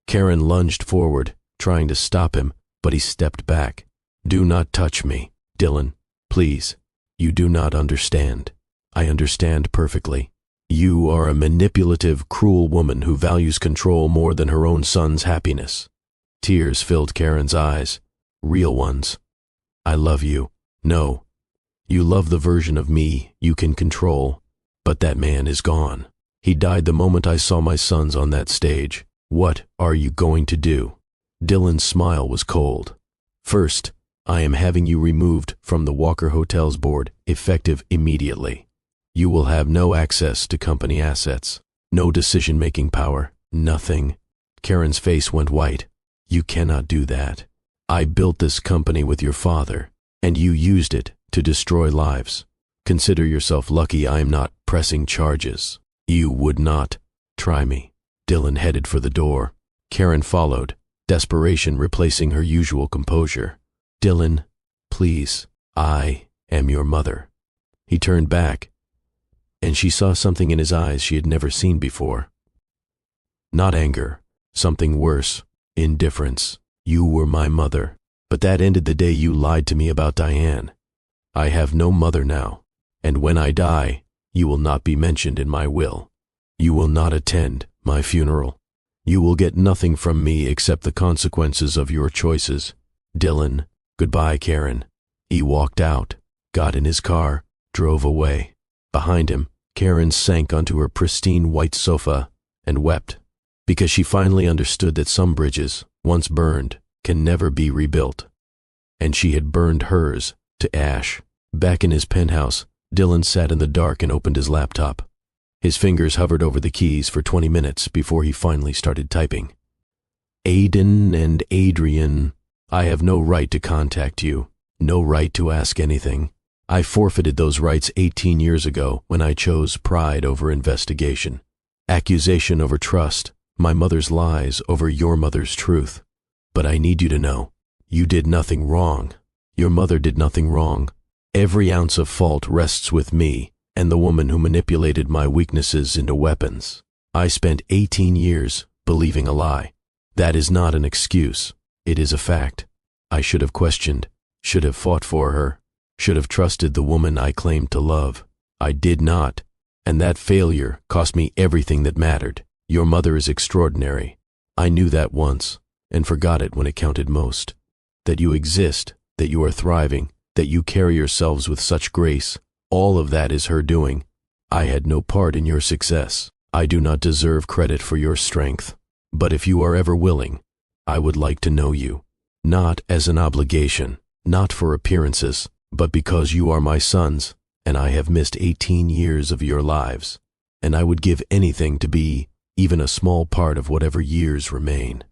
[SPEAKER 1] Karen lunged forward, trying to stop him, but he stepped back. "Do not touch me, Dylan, please. You do not understand. I understand perfectly. You are a manipulative, cruel woman who values control more than her own son's happiness." Tears filled Karen's eyes, real ones. "I love you. No. You love the version of me you can control, but that man is gone. He died the moment I saw my sons on that stage. What are you going to do?" Dylan's smile was cold. "First, I am having you removed from the Walker Hotels board, effective immediately. You will have no access to company assets, no decision-making power, nothing." Karen's face went white. "You cannot do that. I built this company with your father, and you used it to destroy lives. Consider yourself lucky I am not pressing charges. You would not try me." Dylan headed for the door. Karen followed, desperation replacing her usual composure. "Dylan, please, I am your mother." He turned back, and she saw something in his eyes she had never seen before. Not anger, something worse, indifference. "You were my mother, but that ended the day you lied to me about Diane. I have no mother now, and when I die, you will not be mentioned in my will. You will not attend my funeral. You will get nothing from me except the consequences of your choices. Dylan, goodbye, Karen." He walked out, got in his car, drove away. Behind him, Karen sank onto her pristine white sofa and wept, because she finally understood that some bridges, once burned, can never be rebuilt. And she had burned hers to ash. Back in his penthouse, Dylan sat in the dark and opened his laptop. His fingers hovered over the keys for 20 minutes before he finally started typing. "Aiden and Adrian, I have no right to contact you, no right to ask anything. I forfeited those rights 18 years ago when I chose pride over investigation, accusation over trust, my mother's lies over your mother's truth. But I need you to know, you did nothing wrong. Your mother did nothing wrong. Every ounce of fault rests with me and the woman who manipulated my weaknesses into weapons. I spent 18 years believing a lie. That is not an excuse. It is a fact. I should have questioned, should have fought for her, should have trusted the woman I claimed to love. I did not, and that failure cost me everything that mattered. Your mother is extraordinary. I knew that once, and forgot it when it counted most. That you exist, that you are thriving, that you carry yourselves with such grace, all of that is her doing. I had no part in your success. I do not deserve credit for your strength. But if you are ever willing, I would like to know you. Not as an obligation, not for appearances, but because you are my sons, and I have missed 18 years of your lives, and I would give anything to be even a small part of whatever years remain.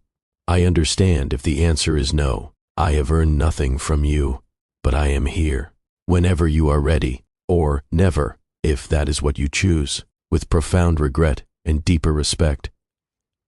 [SPEAKER 1] I understand if the answer is no. I have earned nothing from you, but I am here, whenever you are ready, or never, if that is what you choose, with profound regret and deeper respect.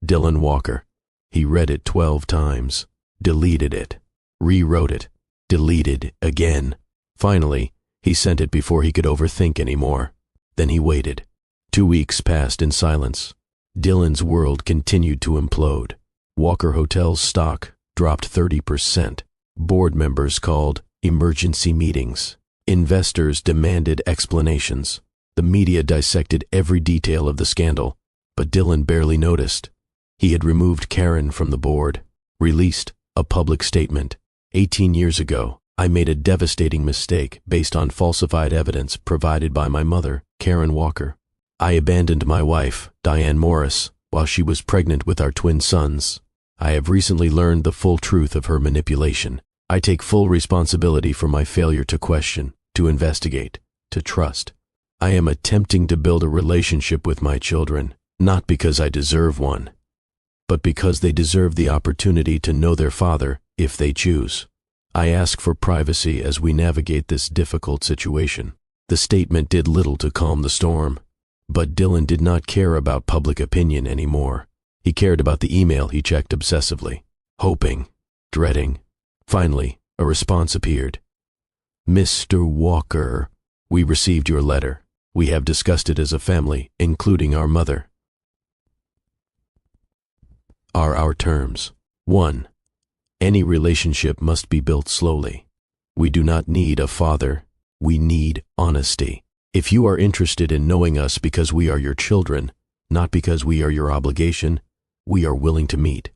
[SPEAKER 1] Dylan Walker. He read it 12 times, deleted it, rewrote it, deleted again. Finally, he sent it before he could overthink anymore. Then he waited. 2 weeks passed in silence. Dylan's world continued to implode. Walker Hotel's stock dropped 30%. Board members called emergency meetings. Investors demanded explanations. The media dissected every detail of the scandal, but Dylan barely noticed. He had removed Karen from the board, released a public statement. 18 years ago, I made a devastating mistake based on falsified evidence provided by my mother, Karen Walker. I abandoned my wife, Diane Morris, while she was pregnant with our twin sons. I have recently learned the full truth of her manipulation. I take full responsibility for my failure to question, to investigate, to trust. I am attempting to build a relationship with my children, not because I deserve one, but because they deserve the opportunity to know their father if they choose. I ask for privacy as we navigate this difficult situation. The statement did little to calm the storm, but Dylan did not care about public opinion anymore. He cared about the email he checked obsessively, hoping, dreading. Finally, a response appeared. Mr. Walker, we received your letter. We have discussed it as a family, including our mother. Are our terms. 1. Any relationship must be built slowly. We do not need a father. We need honesty. If you are interested in knowing us because we are your children, not because we are your obligation, we are willing to meet.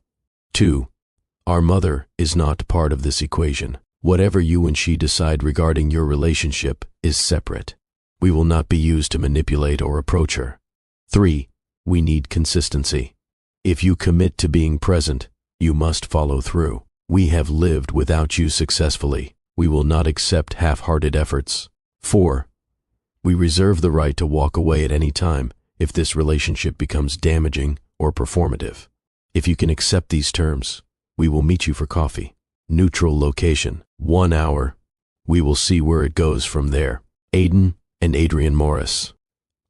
[SPEAKER 1] 2. Our mother is not part of this equation. Whatever you and she decide regarding your relationship is separate. We will not be used to manipulate or approach her. 3. We need consistency. If you commit to being present, you must follow through. We have lived without you successfully. We will not accept half-hearted efforts. 4. We reserve the right to walk away at any time if this relationship becomes damaging or performative. If you can accept these terms, we will meet you for coffee. Neutral location, 1 hour. We will see where it goes from there. Aiden and Adrian Morris.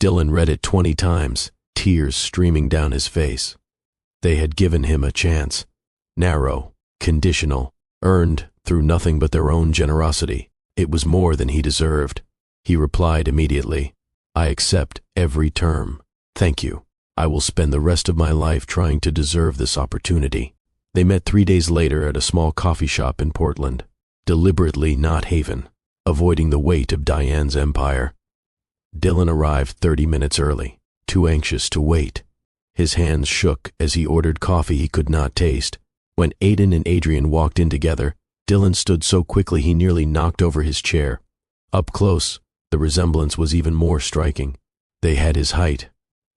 [SPEAKER 1] Dylan read it 20 times, tears streaming down his face. They had given him a chance. Narrow, conditional, earned through nothing but their own generosity. It was more than he deserved. He replied immediately, I accept every term. Thank you. I will spend the rest of my life trying to deserve this opportunity. They met 3 days later at a small coffee shop in Portland, deliberately not Haven, avoiding the weight of Diane's empire. Dylan arrived 30 minutes early, too anxious to wait. His hands shook as he ordered coffee he could not taste. When Aiden and Adrian walked in together, Dylan stood so quickly he nearly knocked over his chair. Up close, the resemblance was even more striking. They had his height,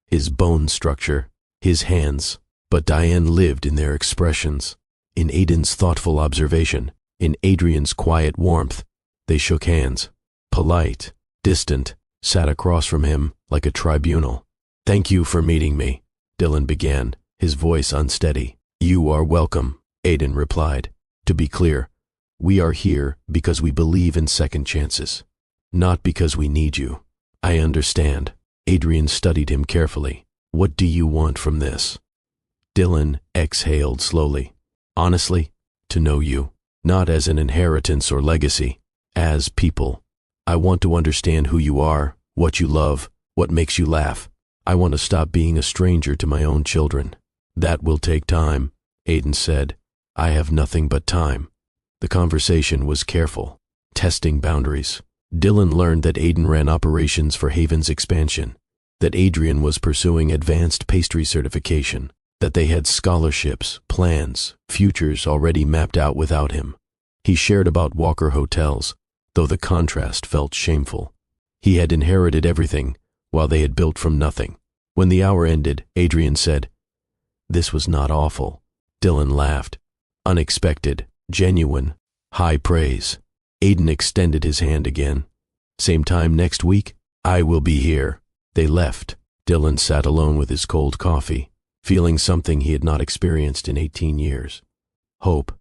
[SPEAKER 1] his bone structure, his hands, but Diane lived in their expressions. In Aiden's thoughtful observation, in Adrian's quiet warmth, they shook hands, polite, distant, sat across from him like a tribunal. Thank you for meeting me, Dylan began, his voice unsteady. You are welcome, Aiden replied. To be clear, we are here because we believe in second chances, not because we need you. I understand. Adrian studied him carefully. What do you want from this? Dylan exhaled slowly. Honestly, to know you, not as an inheritance or legacy, as people. I want to understand who you are, what you love, what makes you laugh. I want to stop being a stranger to my own children. That will take time, Aiden said. I have nothing but time. The conversation was careful, testing boundaries. Dylan learned that Aiden ran operations for Haven's expansion, that Adrian was pursuing advanced pastry certification, that they had scholarships, plans, futures already mapped out without him. He shared about Walker Hotels, though the contrast felt shameful. He had inherited everything, while they had built from nothing. When the hour ended, Adrian said, "This was not awful." Dylan laughed. Unexpected, genuine, high praise. Aiden extended his hand again. "Same time next week? I will be here." They left. Dylan sat alone with his cold coffee, feeling something he had not experienced in 18 years. Hope.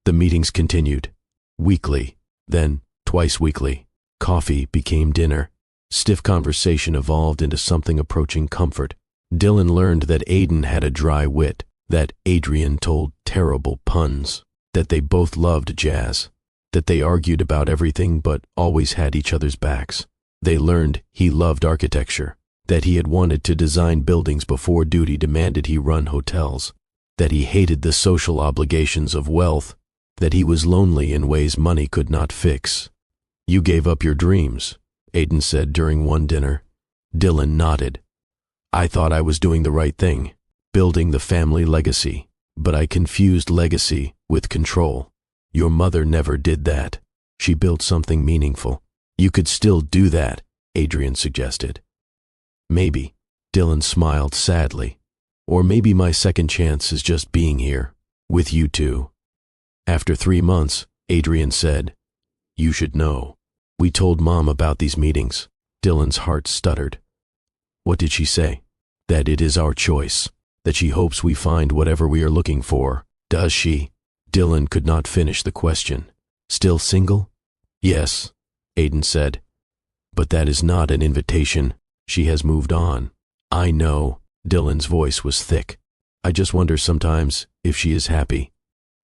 [SPEAKER 1] The meetings continued. Weekly, then twice weekly. Coffee became dinner. Stiff conversation evolved into something approaching comfort. Dylan learned that Aiden had a dry wit, that Adrian told terrible puns, that they both loved jazz, that they argued about everything but always had each other's backs. They learned he loved architecture, that he had wanted to design buildings before duty demanded he run hotels, that he hated the social obligations of wealth, that he was lonely in ways money could not fix. "You gave up your dreams," Aiden said during one dinner. Dylan nodded. "I thought I was doing the right thing, building the family legacy, but I confused legacy with control. Your mother never did that. She built something meaningful. You could still do that," Adrian suggested. "Maybe," Dylan smiled sadly. "Or maybe my second chance is just being here, with you two." After 3 months, Adrian said, "You should know. We told Mom about these meetings." Dylan's heart stuttered. "What did she say?" "That it is our choice, that she hopes we find whatever we are looking for." "Does she?" Dylan could not finish the question. "Still single?" "Yes," Aiden said. "But that is not an invitation. She has moved on." "I know." Dylan's voice was thick. "I just wonder sometimes if she is happy."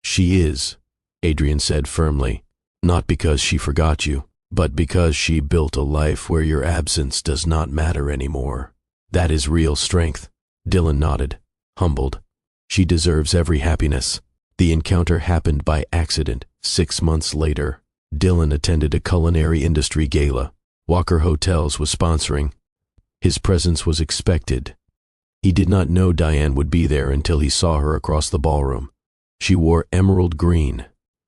[SPEAKER 1] "She is," Adrian said firmly. "Not because she forgot you, but because she built a life where your absence does not matter anymore. That is real strength." Dylan nodded, humbled. "She deserves every happiness." The encounter happened by accident 6 months later. Dylan attended a culinary industry gala. Walker Hotels was sponsoring. His presence was expected. He did not know Diane would be there until he saw her across the ballroom. She wore emerald green,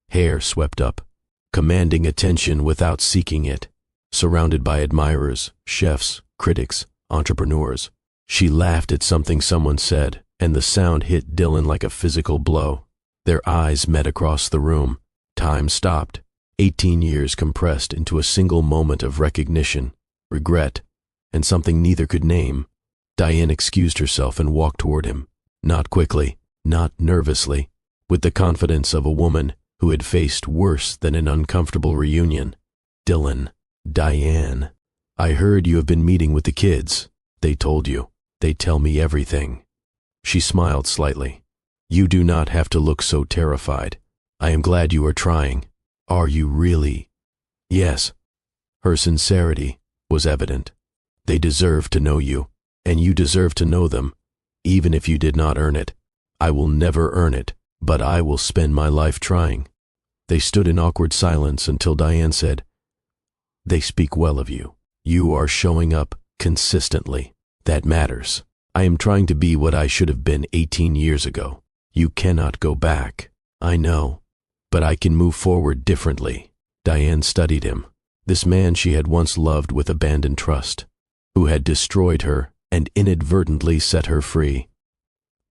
[SPEAKER 1] hair swept up, commanding attention without seeking it, surrounded by admirers, chefs, critics, entrepreneurs. She laughed at something someone said, and the sound hit Dylan like a physical blow. Their eyes met across the room. Time stopped. 18 years compressed into a single moment of recognition, regret, and something neither could name. Diane excused herself and walked toward him, not quickly, not nervously, with the confidence of a woman who had faced worse than an uncomfortable reunion. "Dylan, Diane, I heard you have been meeting with the kids. They told you. They tell me everything." She smiled slightly. "You do not have to look so terrified. I am glad you are trying." "Are you really?" "Yes." Her sincerity was evident. "They deserve to know you, and you deserve to know them, even if you did not earn it. I will never earn it, but I will spend my life trying." They stood in awkward silence until Diane said, "They speak well of you. You are showing up consistently. That matters. I am trying to be what I should have been 18 years ago. You cannot go back. I know. But I can move forward differently." Diane studied him, this man she had once loved with abandoned trust, who had destroyed her and inadvertently set her free.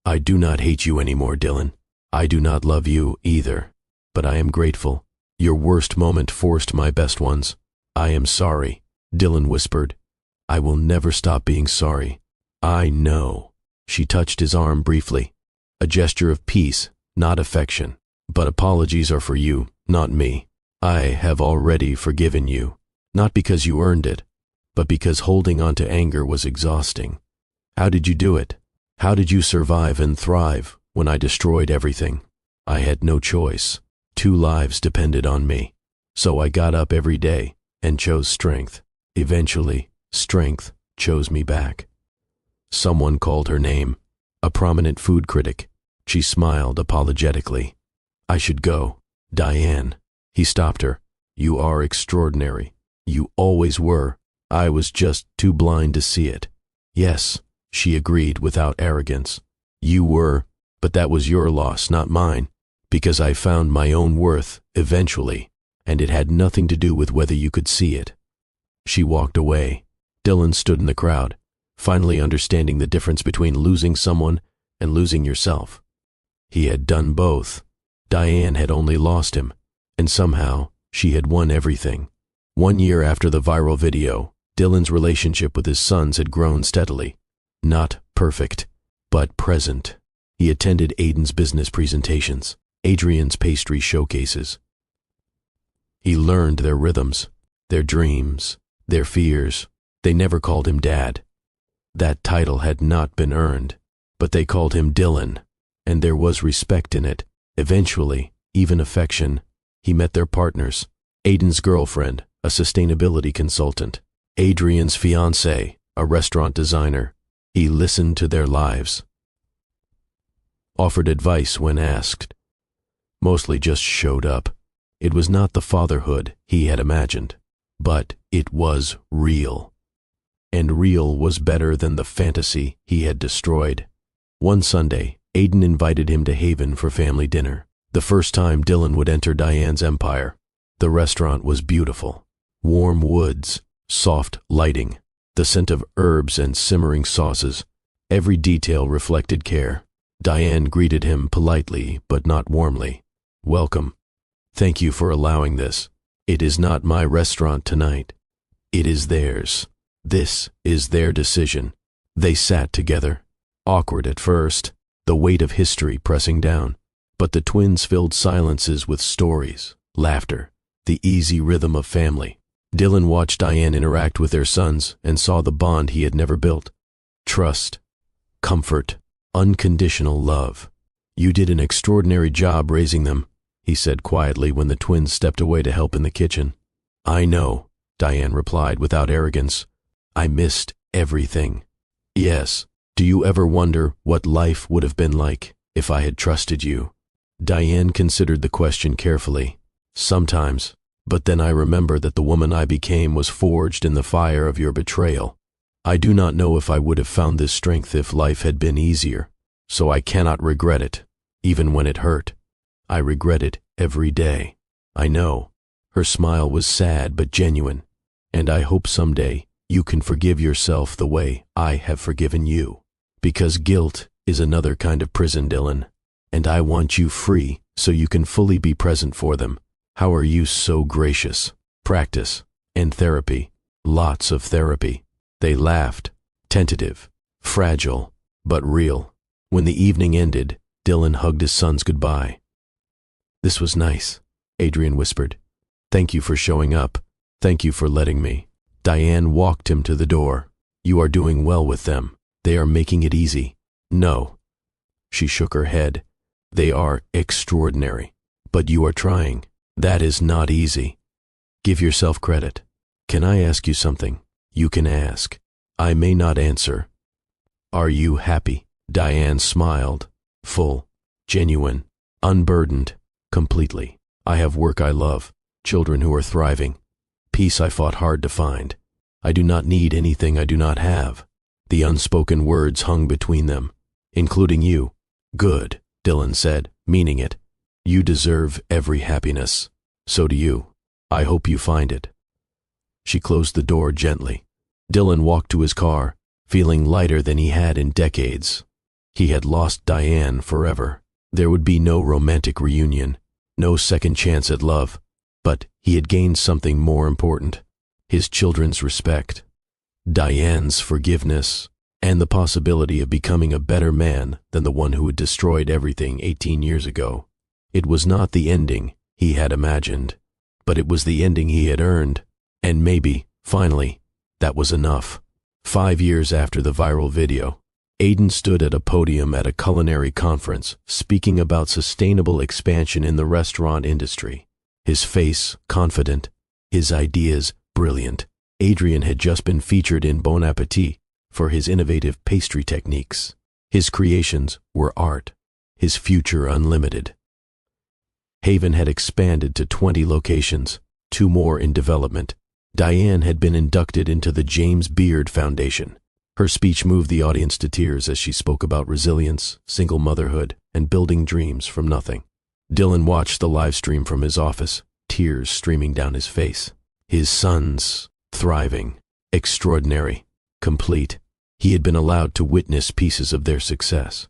[SPEAKER 1] "I do not hate you anymore, Dylan. I do not love you either, but I am grateful. Your worst moment forced my best ones. I am sorry," Dylan whispered. "I will never stop being sorry." "I know." She touched his arm briefly, a gesture of peace, not affection. "But apologies are for you, not me. I have already forgiven you, not because you earned it, but because holding on to anger was exhausting. How did you do it? How did you survive and thrive when I destroyed everything? I had no choice. 2 lives depended on me. So I got up every day, and chose strength. Eventually, strength chose me back. Someone called her name, a prominent food critic. She smiled apologetically. I should go. Diane. He stopped her. You are extraordinary. You always were. I was just too blind to see it. Yes, she agreed without arrogance. You were, but that was your loss, not mine, because I found my own worth eventually, and it had nothing to do with whether you could see it. She walked away. Dylan stood in the crowd, finally understanding the difference between losing someone and losing yourself. He had done both. Diane had only lost him, and somehow she had won everything. 1 year after the viral video, Dylan's relationship with his sons had grown steadily. Not perfect, but present. He attended Aiden's business presentations, Adrian's pastry showcases. He learned their rhythms, their dreams, their fears. They never called him Dad. That title had not been earned, but they called him Dylan, and there was respect in it. Eventually, even affection. He met their partners, Aiden's girlfriend, a sustainability consultant, Adrian's fiancé, a restaurant designer. He listened to their lives, offered advice when asked, mostly just showed up. It was not the fatherhood he had imagined, but it was real. And real was better than the fantasy he had destroyed. One Sunday, Aiden invited him to Haven for family dinner. The first time Dylan would enter Diane's empire. The restaurant was beautiful. Warm woods, soft lighting, the scent of herbs and simmering sauces. Every detail reflected care. Diane greeted him politely but not warmly. Welcome. Thank you for allowing this. It is not my restaurant tonight. It is theirs. This is their decision. They sat together. Awkward at first, the weight of history pressing down. But the twins filled silences with stories, laughter, the easy rhythm of family. Dylan watched Diane interact with their sons and saw the bond he had never built. Trust, comfort, unconditional love. You did an extraordinary job raising them, he said quietly when the twins stepped away to help in the kitchen. I know, Diane replied without arrogance. I missed everything. Yes, do you ever wonder what life would have been like if I had trusted you? Diane considered the question carefully. Sometimes, but then I remember that the woman I became was forged in the fire of your betrayal. I do not know if I would have found this strength if life had been easier, so I cannot regret it, even when it hurt. I regret it every day. I know. Her smile was sad but genuine, and I hope someday you can forgive yourself the way I have forgiven you. Because guilt is another kind of prison, Dylan. And I want you free so you can fully be present for them. How are you so gracious? Practice and therapy. Lots of therapy. They laughed, tentative, fragile, but real. When the evening ended, Dylan hugged his sons goodbye. This was nice, Adrian whispered. Thank you for showing up. Thank you for letting me. Diane walked him to the door. You are doing well with them. They are making it easy. No. She shook her head. They are extraordinary. But you are trying. That is not easy. Give yourself credit. Can I ask you something? You can ask. I may not answer. Are you happy? Diane smiled. Full, genuine, unburdened, completely. I have work I love, children who are thriving, peace I fought hard to find. I do not need anything I do not have. The unspoken words hung between them, including you. Good, Dylan said, meaning it. You deserve every happiness. So do you. I hope you find it. She closed the door gently. Dylan walked to his car, feeling lighter than he had in decades. He had lost Diane forever. There would be no romantic reunion, no second chance at love, but he had gained something more important, his children's respect, Diane's forgiveness, and the possibility of becoming a better man than the one who had destroyed everything 18 years ago. It was not the ending he had imagined, but it was the ending he had earned, and maybe, finally, that was enough. 5 years after the viral video, Aiden stood at a podium at a culinary conference speaking about sustainable expansion in the restaurant industry. His face confident, his ideas brilliant. Adrian had just been featured in Bon Appetit for his innovative pastry techniques. His creations were art, his future unlimited. Haven had expanded to 20 locations, 2 more in development. Diane had been inducted into the James Beard Foundation. Her speech moved the audience to tears as she spoke about resilience, single motherhood, and building dreams from nothing. Dylan watched the live stream from his office, tears streaming down his face. His sons, thriving, extraordinary, complete. He had been allowed to witness pieces of their success.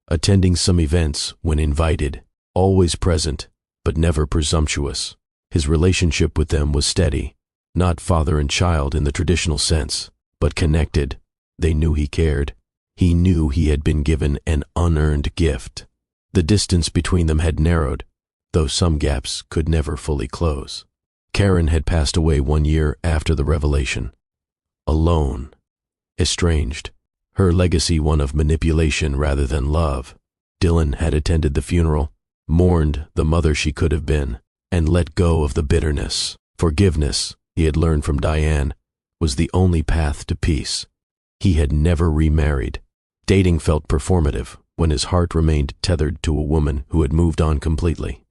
[SPEAKER 1] Attending some events when invited, always present, but never presumptuous. His relationship with them was steady, not father and child in the traditional sense, but connected. They knew he cared. He knew he had been given an unearned gift. The distance between them had narrowed, though some gaps could never fully close. Karen had passed away 1 year after the revelation. Alone, estranged, her legacy one of manipulation rather than love. Dylan had attended the funeral, mourned the mother she could have been, and let go of the bitterness. Forgiveness, he had learned from Diane, was the only path to peace. He had never remarried. Dating felt performative when his heart remained tethered to a woman who had moved on completely.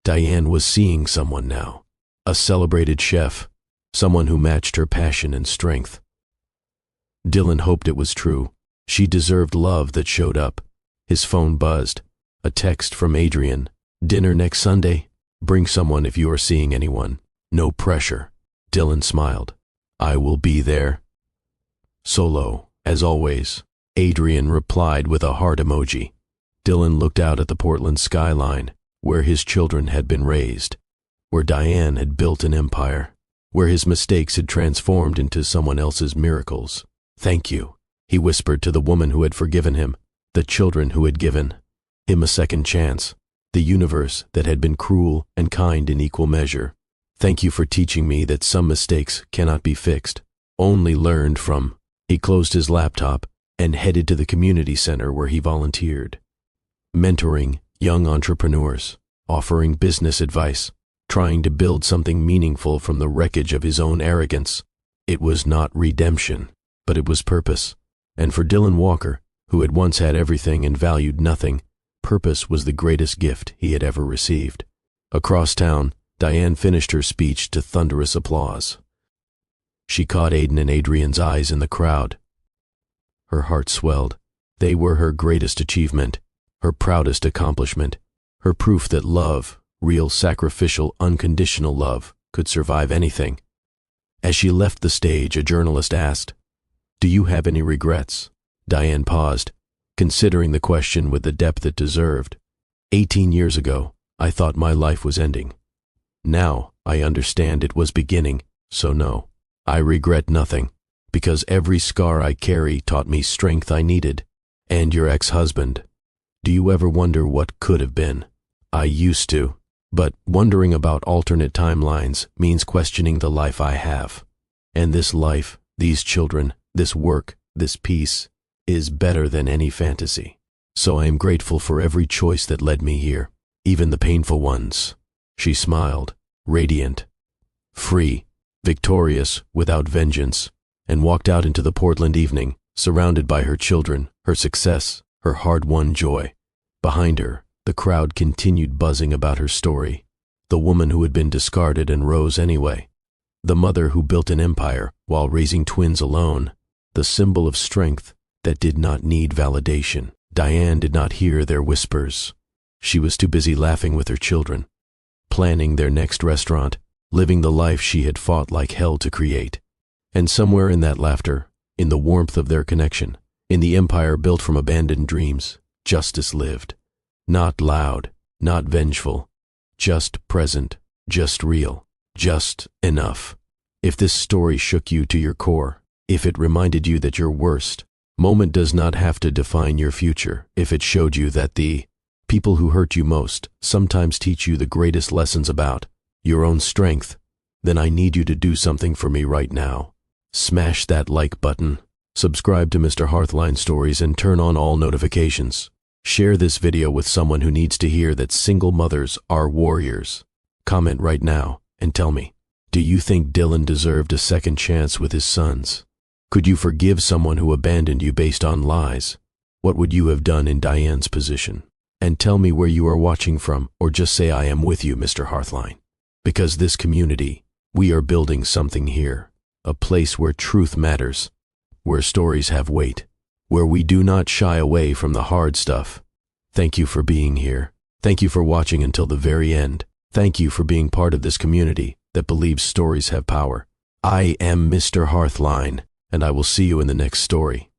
[SPEAKER 1] Diane was seeing someone now, a celebrated chef, someone who matched her passion and strength. Dylan hoped it was true. She deserved love that showed up. His phone buzzed. A text from Adrian. Dinner next Sunday? Bring someone if you are seeing anyone. No pressure. Dylan smiled. I will be there. Solo, as always. Adrian replied with a heart emoji. Dylan looked out at the Portland skyline, where his children had been raised, where Diane had built an empire, where his mistakes had transformed into someone else's miracles. Thank you, he whispered to the woman who had forgiven him, the children who had given him a second chance, the universe that had been cruel and kind in equal measure. Thank you for teaching me that some mistakes cannot be fixed, only learned from. He closed his laptop and headed to the community center where he volunteered, mentoring young entrepreneurs, offering business advice, trying to build something meaningful from the wreckage of his own arrogance. It was not redemption, but it was purpose. And for Dylan Walker, who had once had everything and valued nothing, purpose was the greatest gift he had ever received. Across town, Diane finished her speech to thunderous applause. She caught Aiden and Adrian's eyes in the crowd. Her heart swelled. They were her greatest achievement, her proudest accomplishment, her proof that love, real sacrificial, unconditional love, could survive anything. As she left the stage, a journalist asked, "Do you have any regrets?" Diane paused, considering the question with the depth it deserved. 18 years ago, I thought my life was ending. Now I understand it was beginning, so no, I regret nothing, because every scar I carry taught me strength I needed. And your ex-husband. Do you ever wonder what could have been? I used to, but wondering about alternate timelines means questioning the life I have. And this life, these children, this work, this peace, is better than any fantasy. So I am grateful for every choice that led me here, even the painful ones. She smiled, radiant, free, victorious, without vengeance, and walked out into the Portland evening, surrounded by her children, her success, her hard-won joy. Behind her, the crowd continued buzzing about her story, the woman who had been discarded and rose anyway, the mother who built an empire while raising twins alone, the symbol of strength that did not need validation. Diane did not hear their whispers. She was too busy laughing with her children, planning their next restaurant, living the life she had fought like hell to create. And somewhere in that laughter, in the warmth of their connection, in the empire built from abandoned dreams, justice lived. Not loud, not vengeful, just present, just real, just enough. If this story shook you to your core, if it reminded you that your worst moment does not have to define your future, if it showed you that the people who hurt you most sometimes teach you the greatest lessons about your own strength, then I need you to do something for me right now. Smash that like button, subscribe to Mr. Hearthline Stories, and turn on all notifications. Share this video with someone who needs to hear that single mothers are warriors. Comment right now and tell me, Do you think Dylan deserved a second chance with his sons? Could you forgive someone who abandoned you based on lies? What would you have done in Diane's position? And tell me where you are watching from, or just say I am with you, Mr. Hearthline. Because this community, we are building something here. A place where truth matters, where stories have weight, where we do not shy away from the hard stuff. Thank you for being here. Thank you for watching until the very end. Thank you for being part of this community that believes stories have power. I am Mr. Hearthline, and I will see you in the next story.